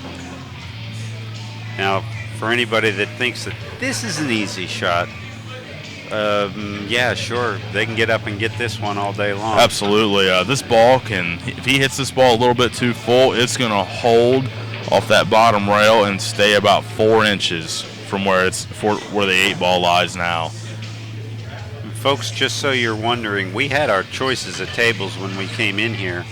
Now, for anybody that thinks that this is an easy shot, yeah, sure, they can get up and get this one all day long. Absolutely. This ball can, if he hits this ball a little bit too full, it's going to hold off that bottom rail and stay about 4 inches from where the 8 ball lies now. Folks, just so you're wondering, we had our choices of tables when we came in here,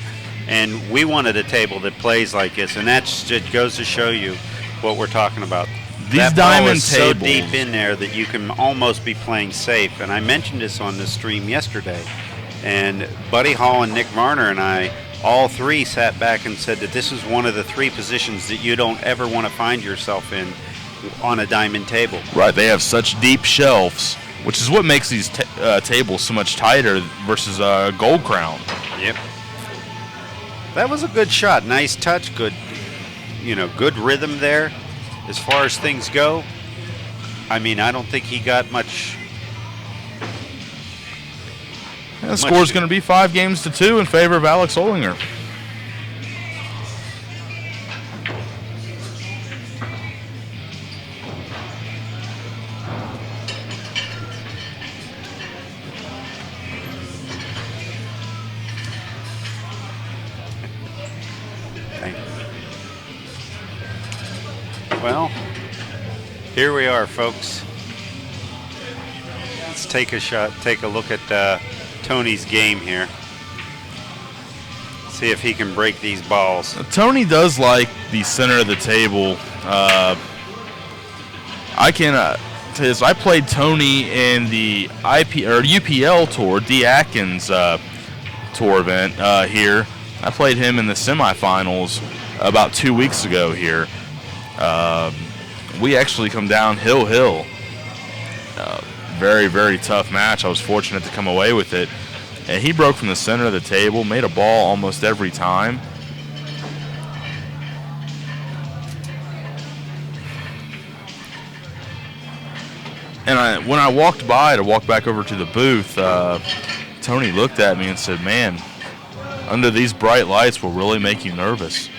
and we wanted a table that plays like this, and that just goes to show you what we're talking about. These that ball diamond is so tables, deep in there that you can almost be playing safe. And I mentioned this on the stream yesterday, and Buddy Hall and Nick Varner and I, all three sat back and said that this is one of the 3 positions that you don't ever want to find yourself in on a diamond table. Right, they have such deep shelves, which is what makes these tables so much tighter versus Gold Crown. Yep. That was a good shot. Nice touch. Good, good rhythm there. As far as things go, I mean, I don't think he got much. The score's going to be 5-2 in favor of Alex Olinger. Well, here we are, folks. Let's take a look at Tony's game here. See if he can break these balls. Tony does like the center of the table. I played Tony in the UPL tour, D. Atkins tour event here. I played him in the semifinals about 2 weeks ago here. We actually come down hill. Very, very tough match. I was fortunate to come away with it. And he broke from the center of the table, made a ball almost every time. And when I walked by to walk back over to the booth, Tony looked at me and said, "Man, under these bright lights will really make you nervous."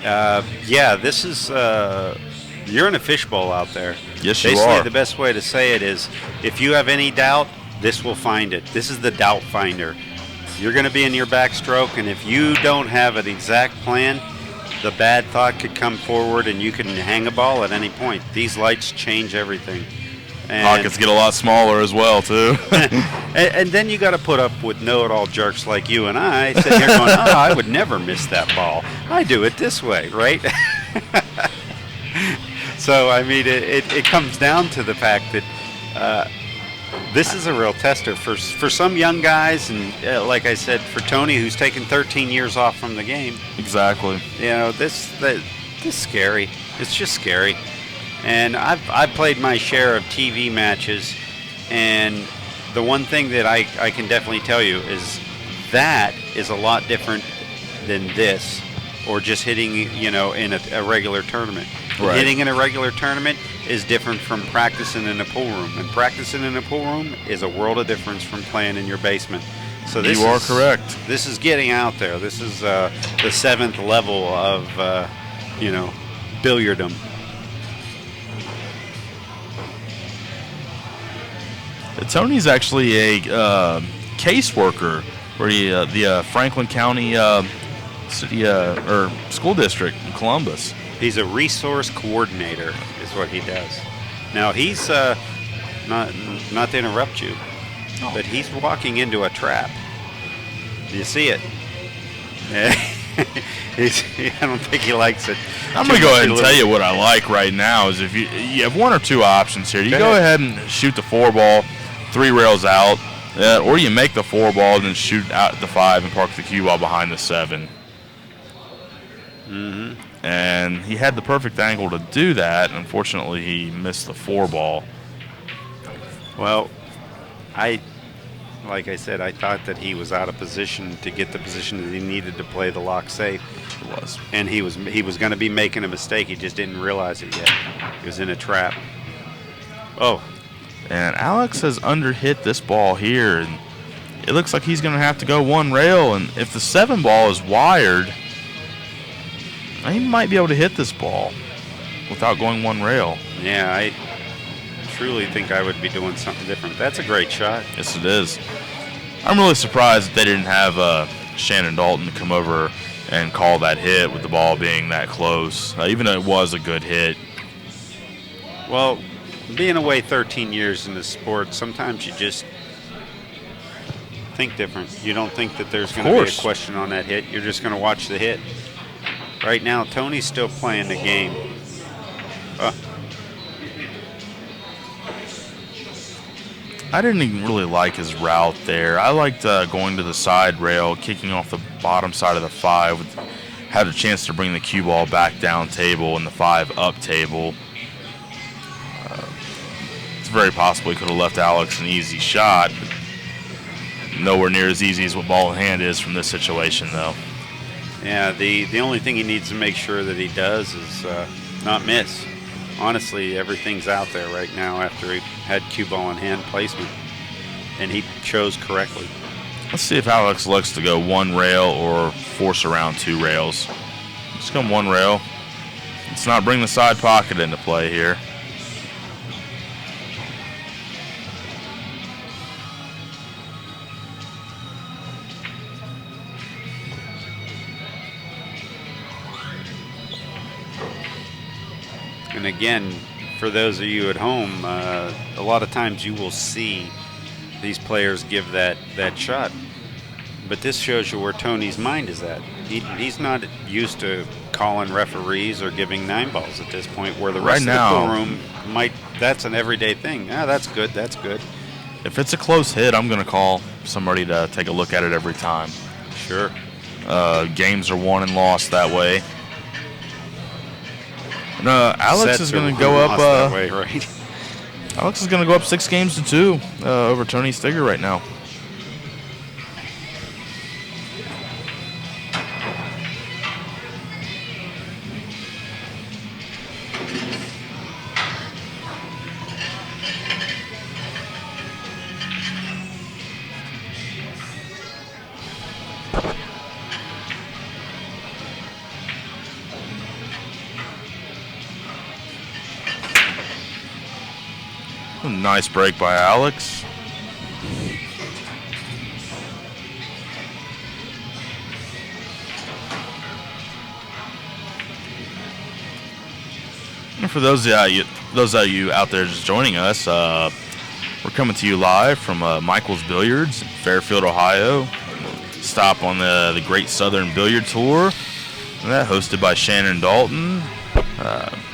Yeah, this is, you're in a fishbowl out there. Yes, you Basically, are. the best way to say it is, if you have any doubt, this will find it. This is the doubt finder. You're going to be in your backstroke, and if you don't have an exact plan, the bad thought could come forward, and you can hang a ball at any point. These lights change everything. And Pockets get a lot smaller as well, too. and then you got to put up with know-it-all jerks like you and I sitting here going, "Oh, I would never miss that ball. I do it this way, right?" So I mean, it comes down to the fact that this is a real tester for some young guys, and like I said, for Tony, who's taken 13 years off from the game. Exactly. This is scary. It's just scary. And I've played my share of TV matches, and the one thing that I can definitely tell you is that is a lot different than this, or just hitting, in a regular tournament. Right. Hitting in a regular tournament is different from practicing in a pool room, and practicing in a pool room is a world of difference from playing in your basement. So this You are is correct. This is getting out there. This is the 7th level of, billiardom. Tony's actually a caseworker for the Franklin County city or school district in Columbus. He's a resource coordinator, is what he does. Now he's not to interrupt you, but he's walking into a trap. Do you see it? I don't think he likes it. I'm going to go ahead and tell you what I like right now is if you have 1 or 2 options here. You go ahead and shoot the 4 ball, 3 rails out, or you make the 4 ball and then shoot out at the 5 and park the cue ball behind the 7. Mm-hmm. And he had the perfect angle to do that. Unfortunately, he missed the 4 ball. Well, like I said, I thought that he was out of position to get the position that he needed to play the lock safe. He was. And he was going to be making a mistake. He just didn't realize it yet. He was in a trap. Oh. And Alex has underhit this ball here, and it looks like he's going to have to go one rail. And if the 7 ball is wired, he might be able to hit this ball without going one rail. Yeah, I truly think I would be doing something different. That's a great shot. Yes, it is. I'm really surprised that they didn't have Shannon Dalton come over and call that hit with the ball being that close, even though it was a good hit. Well, being away 13 years in this sport, sometimes you just think different. You don't think that there's going to be a question on that hit. You're just going to watch the hit. Right now, Tony's still playing the game. I didn't even really like his route there. I liked going to the side rail, kicking off the bottom side of the 5. Had a chance to bring the cue ball back down table and the 5 up table. It's very possible he could have left Alex an easy shot. But nowhere near as easy as what ball in hand is from this situation, though. Yeah, the only thing he needs to make sure that he does is not miss. Honestly, everything's out there right now after he had cue ball in hand placement, and he chose correctly. Let's see if Alex looks to go one rail or force around 2 rails. Let's go one rail. Let's not bring the side pocket into play here. And again, for those of you at home, a lot of times you will see these players give that shot. But this shows you where Tony's mind is at. He's not used to calling referees or giving 9 balls at this point, where the rest of the pool room might, that's an everyday thing. That's good, that's good. If it's a close hit, I'm going to call somebody to take a look at it every time. Sure. Games are won and lost that way. Alex is going to go up. That way, right? Alex is going to go up 6 games to 2 over Tony Stigger right now. Nice break by Alex. And for those of you out there just joining us, we're coming to you live from Michael's Billiards in Fairfield, Ohio. Stop on the Great Southern Billiard Tour. And that hosted by Shannon Dalton,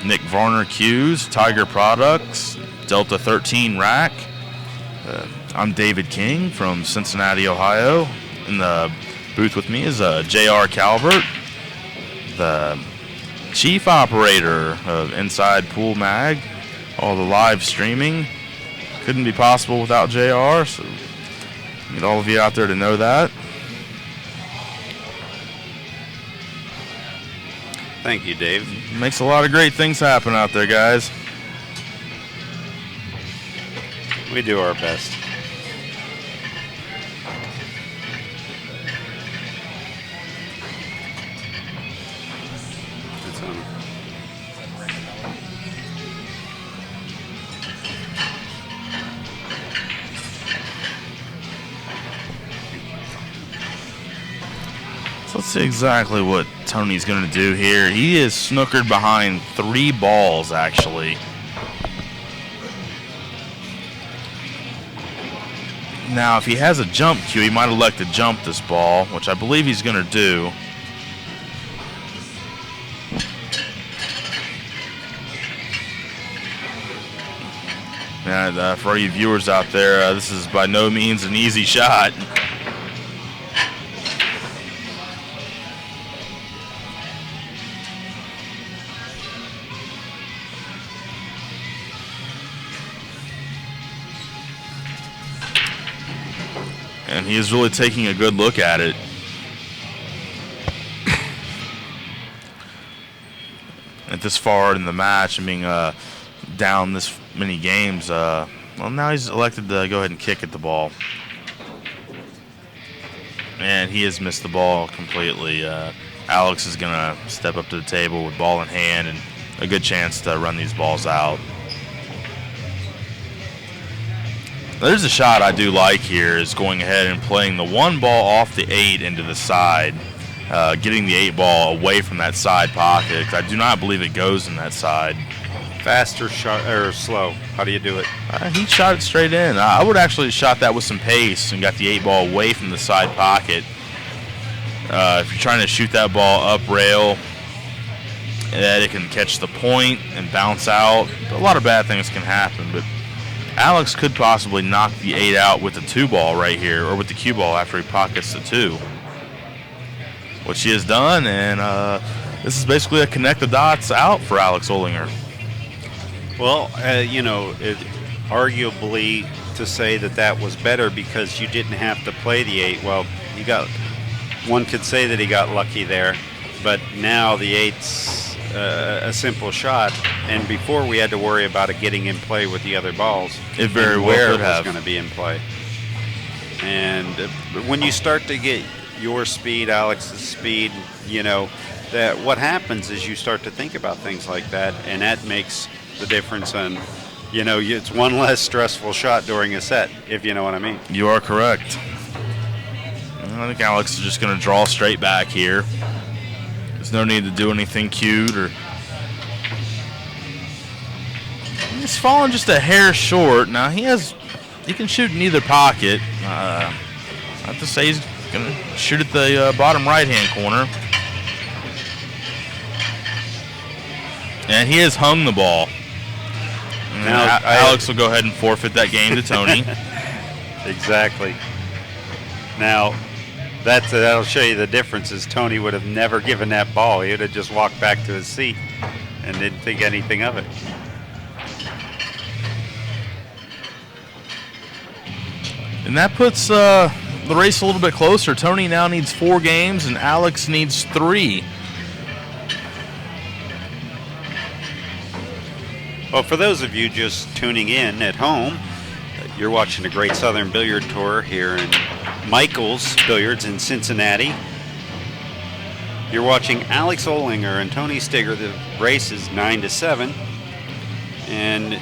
Nick Varner Cues, Tiger Products, Delta 13 Rack. I'm David King from Cincinnati, Ohio. In the booth with me is J.R. Calvert, the chief operator of Inside Pool Mag. All the live streaming couldn't be possible without J.R., so I need all of you out there to know that. Thank you, Dave. Makes a lot of great things happen out there, guys. We do our best. It's on. So let's see exactly what Tony's going to do here. He is snookered behind 3 balls, actually. Now, if he has a jump cue, he might elect to jump this ball, which I believe he's going to do. And for all you viewers out there, this is by no means an easy shot. He is really taking a good look at it. At this far in the match and being down this many games, well, now he's elected to go ahead and kick at the ball. And he has missed the ball completely. Alex is going to step up to the table with ball in hand and a good chance to run these balls out. There's a shot I do like here, is going ahead and playing the 1 ball off the 8 into the side, getting the 8 ball away from that side pocket, 'cause I do not believe it goes in that side. Fast or slow? How do you do it? He shot it straight in. I would actually have shot that with some pace and got the 8 ball away from the side pocket. If you're trying to shoot that ball up rail, that it can catch the point and bounce out. A lot of bad things can happen, but Alex could possibly knock the 8 out with the 2 ball right here, or with the cue ball after he pockets the 2. Which he has done, and this is basically a connect the dots out for Alex Olinger. Well, arguably to say that was better because you didn't have to play the 8. Well, one could say that he got lucky there, but now the 8's a simple shot, and before we had to worry about it getting in play with the other balls. It very well where could it was have. going to be in play. And when you start to get your speed, Alex's speed, that what happens is you start to think about things like that, and that makes the difference. And it's one less stressful shot during a set, if you know what I mean. You are correct. I think Alex is just going to draw straight back here. There's no need to do anything cute or. He's fallen just a hair short. Now he can shoot in either pocket. I have to say he's going to shoot at the bottom right-hand corner. And he has hung the ball. Now, Alex will go ahead and forfeit that game to Tony. Exactly. Now, that'll show you the difference. Is Tony would have never given that ball. He would have just walked back to his seat and didn't think anything of it. And that puts the race a little bit closer. Tony now needs 4 games, and Alex needs 3. Well, for those of you just tuning in at home, you're watching the Great Southern Billiard Tour here in Michael's Billiards in Cincinnati. You're watching Alex Olinger and Tony Stigger. The race is 9-7, and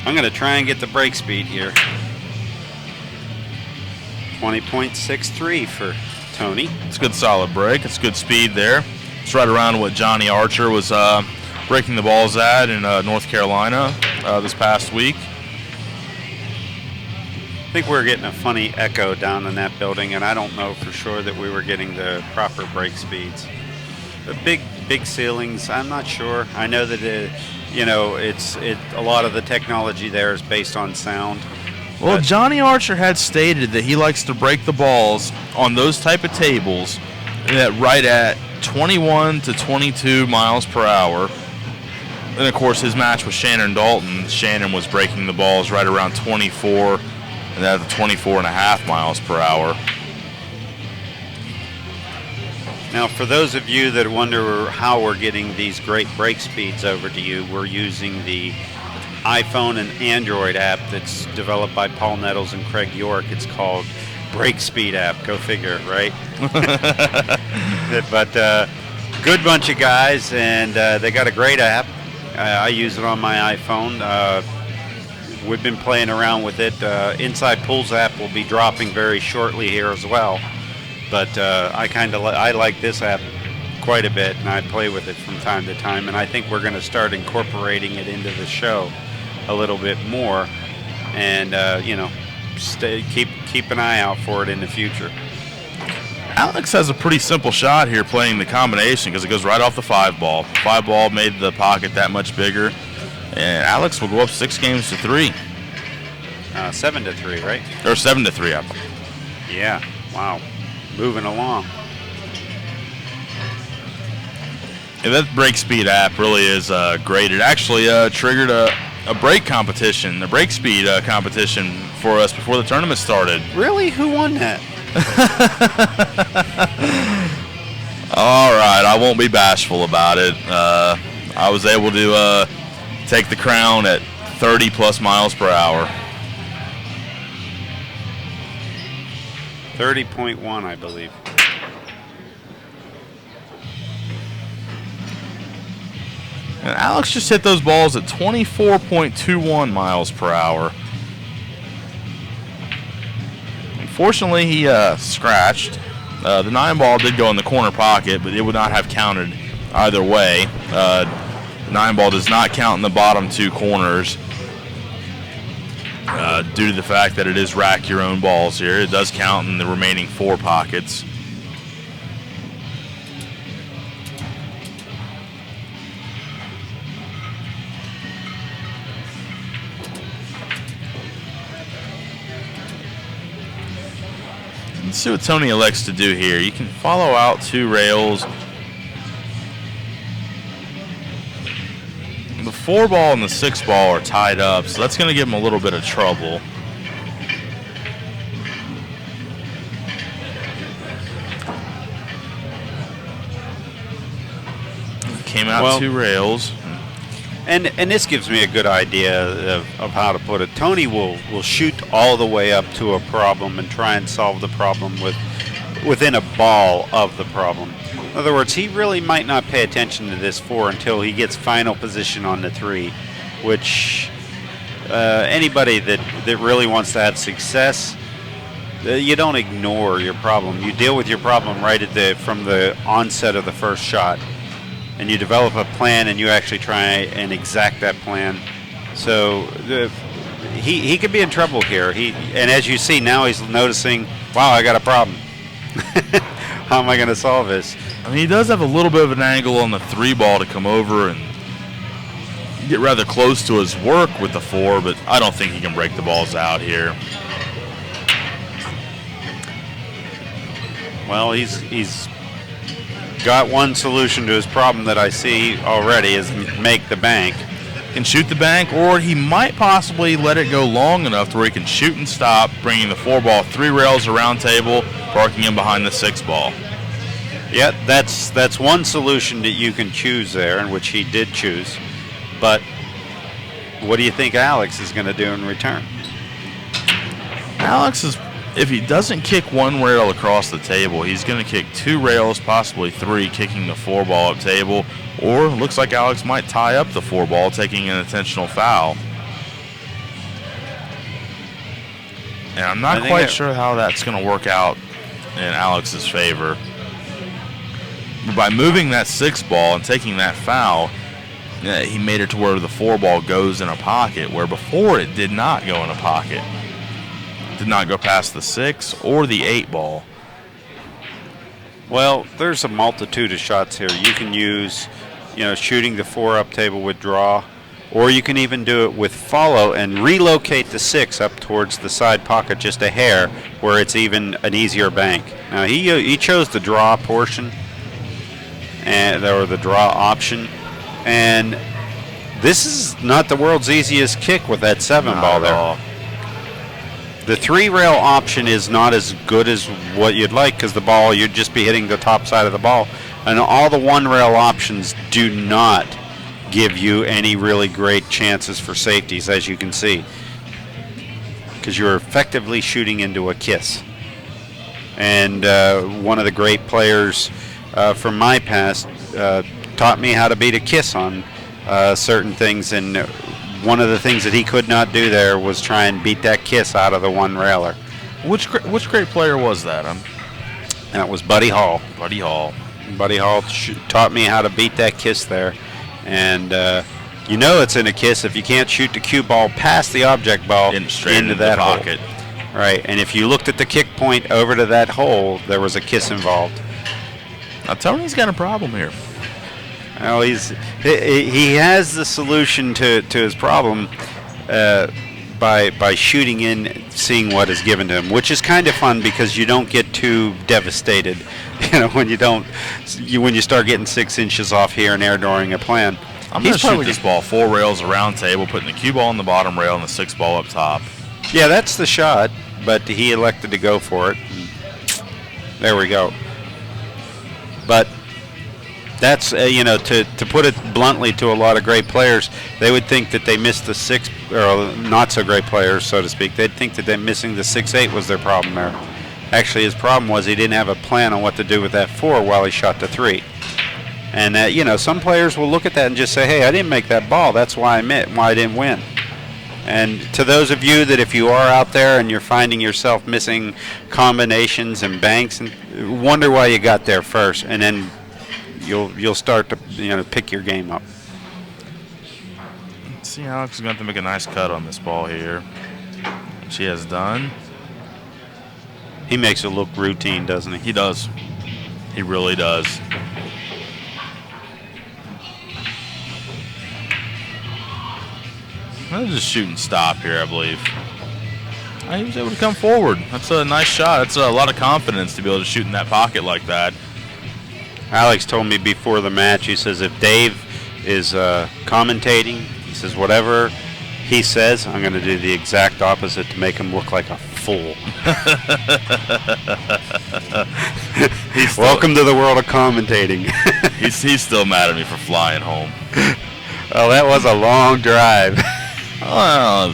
I'm going to try and get the break speed here. 20.63 for Tony. It's a good solid break. It's good speed there. It's right around what Johnny Archer was breaking the balls at in North Carolina this past week. I think we were getting a funny echo down in that building, and I don't know for sure that we were getting the proper break speeds. The big ceilings, I'm not sure. I know that a lot of the technology there is based on sound. Well, Johnny Archer had stated that he likes to break the balls on those type of tables right at 21 to 22 miles per hour. And, of course, his match with Shannon Dalton, Shannon was breaking the balls right around 24 and at the 24.5 miles per hour. Now, for those of you that wonder how we're getting these great break speeds over to you, we're using the iPhone and Android app that's developed by Paul Nettles and Craig York. It's called Break Speed app. Go figure, right? But good bunch of guys, and they got a great app. I use it on my iPhone. We've been playing around with it. Inside Pools app will be dropping very shortly here as well. But I like this app quite a bit, and I play with it from time to time. And I think we're going to start incorporating it into the show a little bit more, and keep an eye out for it in the future. Alex has a pretty simple shot here playing the combination because it goes right off the 5 ball. 5 ball made the pocket that much bigger, and Alex will go up 6 games to 3. 7-3, right? Or 7-3, I believe. Yeah. Wow. Moving along. Yeah, that break speed app really is great. It actually triggered a break competition, a break speed competition for us before the tournament started. Really? Who won that? All right, I won't be bashful about it. I was able to take the crown at 30 plus miles per hour. 30.1, I believe. And Alex just hit those balls at 24.21 miles per hour. Unfortunately, he scratched. The 9 ball did go in the corner pocket, but it would not have counted either way. 9 ball does not count in the bottom 2 corners due to the fact that it is rack your own balls here. It does count in the remaining 4 pockets. Let's see what Tony elects to do here. You can follow out 2 rails. The 4 ball and the 6 ball are tied up, so that's going to give him a little bit of trouble. Came out 2 rails. And this gives me a good idea of how to put it. Tony will shoot all the way up to a problem and try and solve the problem within a ball of the problem. In other words, he really might not pay attention to this 4 until he gets final position on the 3, which anybody that really wants to have success, you don't ignore your problem. You deal with your problem right from the onset of the first shot. And you develop a plan, and you actually try and exact that plan. So he could be in trouble here. And as you see now, he's noticing, wow, I got a problem. How am I going to solve this? I mean, he does have a little bit of an angle on the 3 ball to come over and get rather close to his work with the 4, but I don't think he can break the balls out here. Well, he's got one solution to his problem that I see already is make the bank. Can shoot the bank, or he might possibly let it go long enough to where he can shoot and stop, bringing the 4 ball 3 rails around table, parking him behind the 6 ball. Yeah, that's one solution that you can choose there, and which he did choose. But what do you think Alex is going to do in return? Alex is, if he doesn't kick 1 rail across the table, he's going to kick 2 rails, possibly 3, kicking the 4 ball up table. Or looks like Alex might tie up the 4 ball, taking an intentional foul. And I'm not quite sure how that's going to work out in Alex's favor. But by moving that 6 ball and taking that foul, he made it to where the 4 ball goes in a pocket, where before it did not go in a pocket. Did not go past the 6 or the 8 ball. Well, there's a multitude of shots here. You can use, shooting the 4 up table with draw, or you can even do it with follow and relocate the 6 up towards the side pocket just a hair, where it's even an easier bank. Now he chose the draw portion, or the draw option, and this is not the world's easiest kick with that 7 ball there. The 3 rail option is not as good as what you'd like, because the ball, you'd just be hitting the top side of the ball. And all the 1 rail options do not give you any really great chances for safeties, as you can see, because you're effectively shooting into a kiss. And one of the great players from my past taught me how to beat a kiss on certain things, and one of the things that he could not do there was try and beat that kiss out of the 1 railer. Which great player was that? That was Buddy Hall. Buddy Hall. Buddy Hall taught me how to beat that kiss there. And it's in a kiss if you can't shoot the cue ball past the object ball into that pocket. Hole. Right, and if you looked at the kick point over to that hole, there was a kiss involved. Now Tony's got a problem here. Well, he has the solution to his problem by shooting in, seeing what is given to him, which is kind of fun because you don't get too devastated, when you start getting 6 inches off here and there during a plan. I'm going to shoot this ball 4 rails around table, putting the cue ball on the bottom rail and the 6 ball up top. Yeah, that's the shot, but he elected to go for it. There we go. But that's, you know, to put it bluntly to a lot of great players, they would think that they missed the 6, or not so great players, so to speak. They'd think that them missing the 6-8 was their problem there. Actually, his problem was he didn't have a plan on what to do with that 4 while he shot the 3. And, you know, some players will look at that and just say, hey, I didn't make that ball. That's why I didn't win. And to those of you that if you are out there and you're finding yourself missing combinations and banks, and wonder why you got there first, and then you'll start to, you know, pick your game up. Let's see, Alex is going to have to make a nice cut on this ball here. Which he has done. He makes it look routine, doesn't he? He does. He really does. That was just shoot and stop here, I believe. He was able to come forward. That's a nice shot. That's a lot of confidence to be able to shoot in that pocket like that. Alex told me before the match, he says if Dave is commentating, he says whatever he says, I'm going to do the exact opposite to make him look like a fool. Welcome to the world of commentating. he's still mad at me for flying home. Oh, that was a long drive. Well,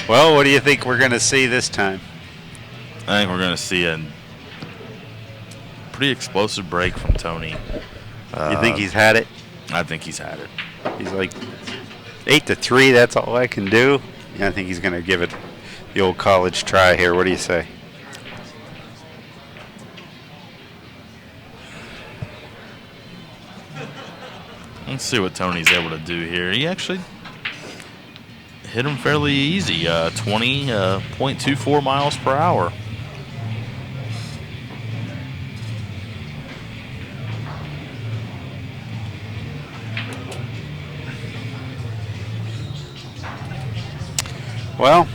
well, what do you think we're going to see this time? I think we're going to see a pretty explosive break from Tony. You think he's had it? I think he's had it. He's like 8-3. That's all I can do. Yeah, I think he's going to give it the old college try here. What do you say? Let's see what Tony's able to do here. He actually hit him fairly easy, 20.24 miles per hour. Well,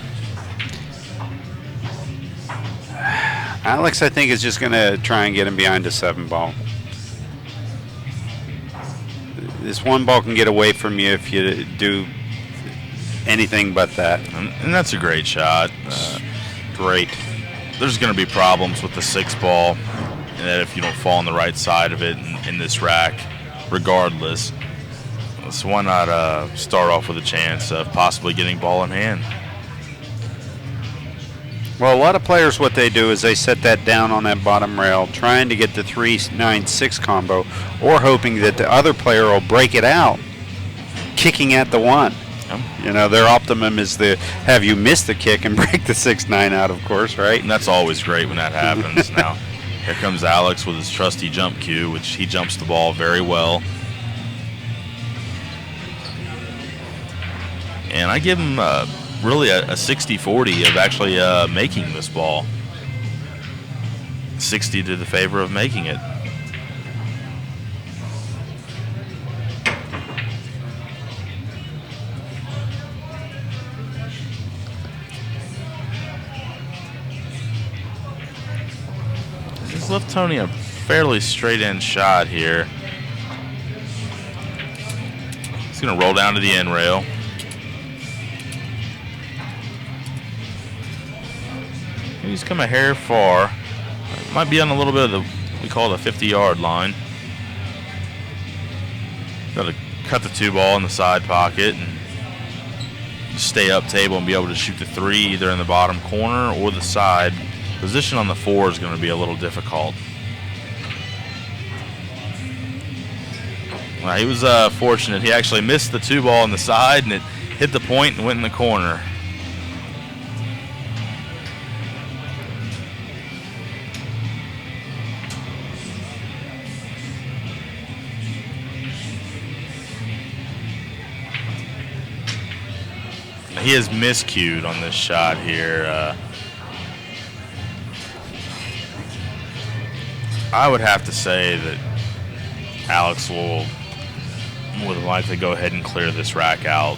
Alex, I think, is just going to try and get him behind a 7 ball. This 1 ball can get away from you if you do anything but that. And that's a great shot. Great. There's going to be problems with the 6 ball, and that if you don't fall on the right side of it in this rack, regardless. So why not start off with a chance of possibly getting ball in hand? Well, a lot of players, what they do is they set that down on that bottom rail, trying to get the 3-9-6 combo, or hoping that the other player will break it out, kicking at the 1. You know, their optimum is to have you miss the kick and break the 6-9 out, of course, right? And that's always great when that happens. Now, here comes Alex with his trusty jump cue, which he jumps the ball very well. And I give him really a 60-40 of actually making this ball. 60 to the favor of making it. Just left Tony a fairly straight-end shot here. He's going to roll down to the end rail. He's come a hair far. Might be on a little bit of the, we call it a 50-yard line. Got to cut the 2 ball in the side pocket and stay up table and be able to shoot the 3 either in the bottom corner or the side. Position on the 4 is going to be a little difficult. Well, he was fortunate. He actually missed the 2 ball in the side and it hit the point and went in the corner. He is miscued on this shot here. I would have to say that Alex will more than likely go ahead and clear this rack out.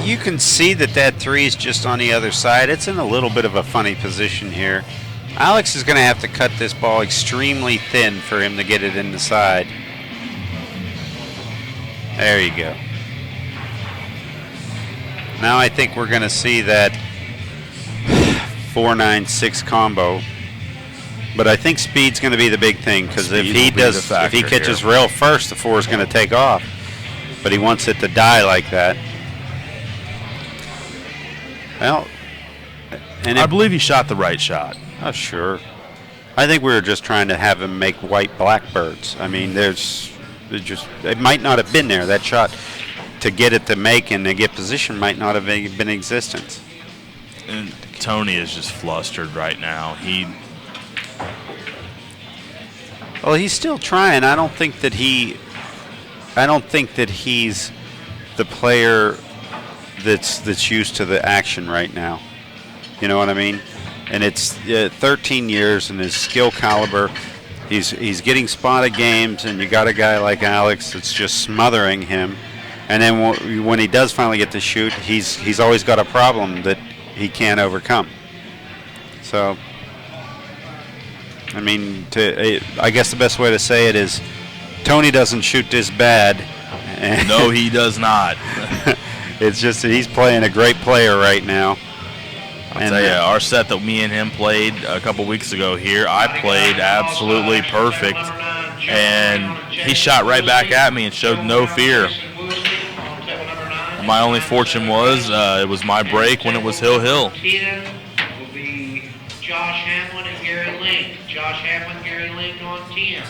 You can see that that 3 is just on the other side. It's in a little bit of a funny position here. Alex is going to have to cut this ball extremely thin for him to get it in the side. There you go. Now I think we're going to see that 4-9-6 combo. But I think speed's going to be the big thing, because if he catches rail first, the 4 is going to take off. But he wants it to die like that. Well, and I believe he shot the right shot. Oh, sure. I think we were just trying to have him make white blackbirds. I mean, it might not have been there. That shot to get it to make and to get position might not have been in existence. And Tony is just flustered right now. Well, he's still trying. I don't think that he's the player that's used to the action right now. You know what I mean? And it's 13 years, and his skill caliber, he's getting spotted games, and you got a guy like Alex that's just smothering him. And then when he does finally get to shoot, he's always got a problem that he can't overcome. So, I mean, I guess the best way to say it is, Tony doesn't shoot this bad. No, he does not. It's just that he's playing a great player right now. I'll tell you, our set that me and him played a couple weeks ago here, I played absolutely perfect. And he shot right back at me and showed no fear. My only fortune was it was my break when it was hill-hill. 10 will be Josh Hamlin and Gary Link. Josh Hamlin, Gary Link on 10.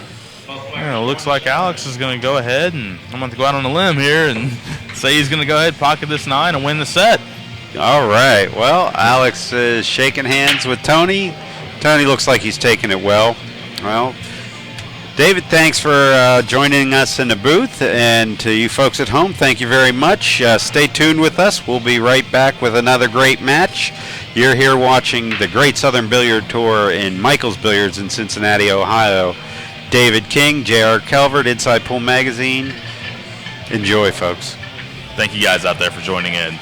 Yeah, it looks like Alex is going to go ahead, and I'm going to go out on a limb here and say he's going to go ahead, pocket this 9, and win the set. All right. Well, Alex is shaking hands with Tony. Tony looks like he's taking it well. Well, David, thanks for joining us in the booth. And to you folks at home, thank you very much. Stay tuned with us. We'll be right back with another great match. You're here watching the Great Southern Billiard Tour in Michael's Billiards in Cincinnati, Ohio. David King, J.R. Calvert, Inside Pool Magazine. Enjoy, folks. Thank you guys out there for joining in.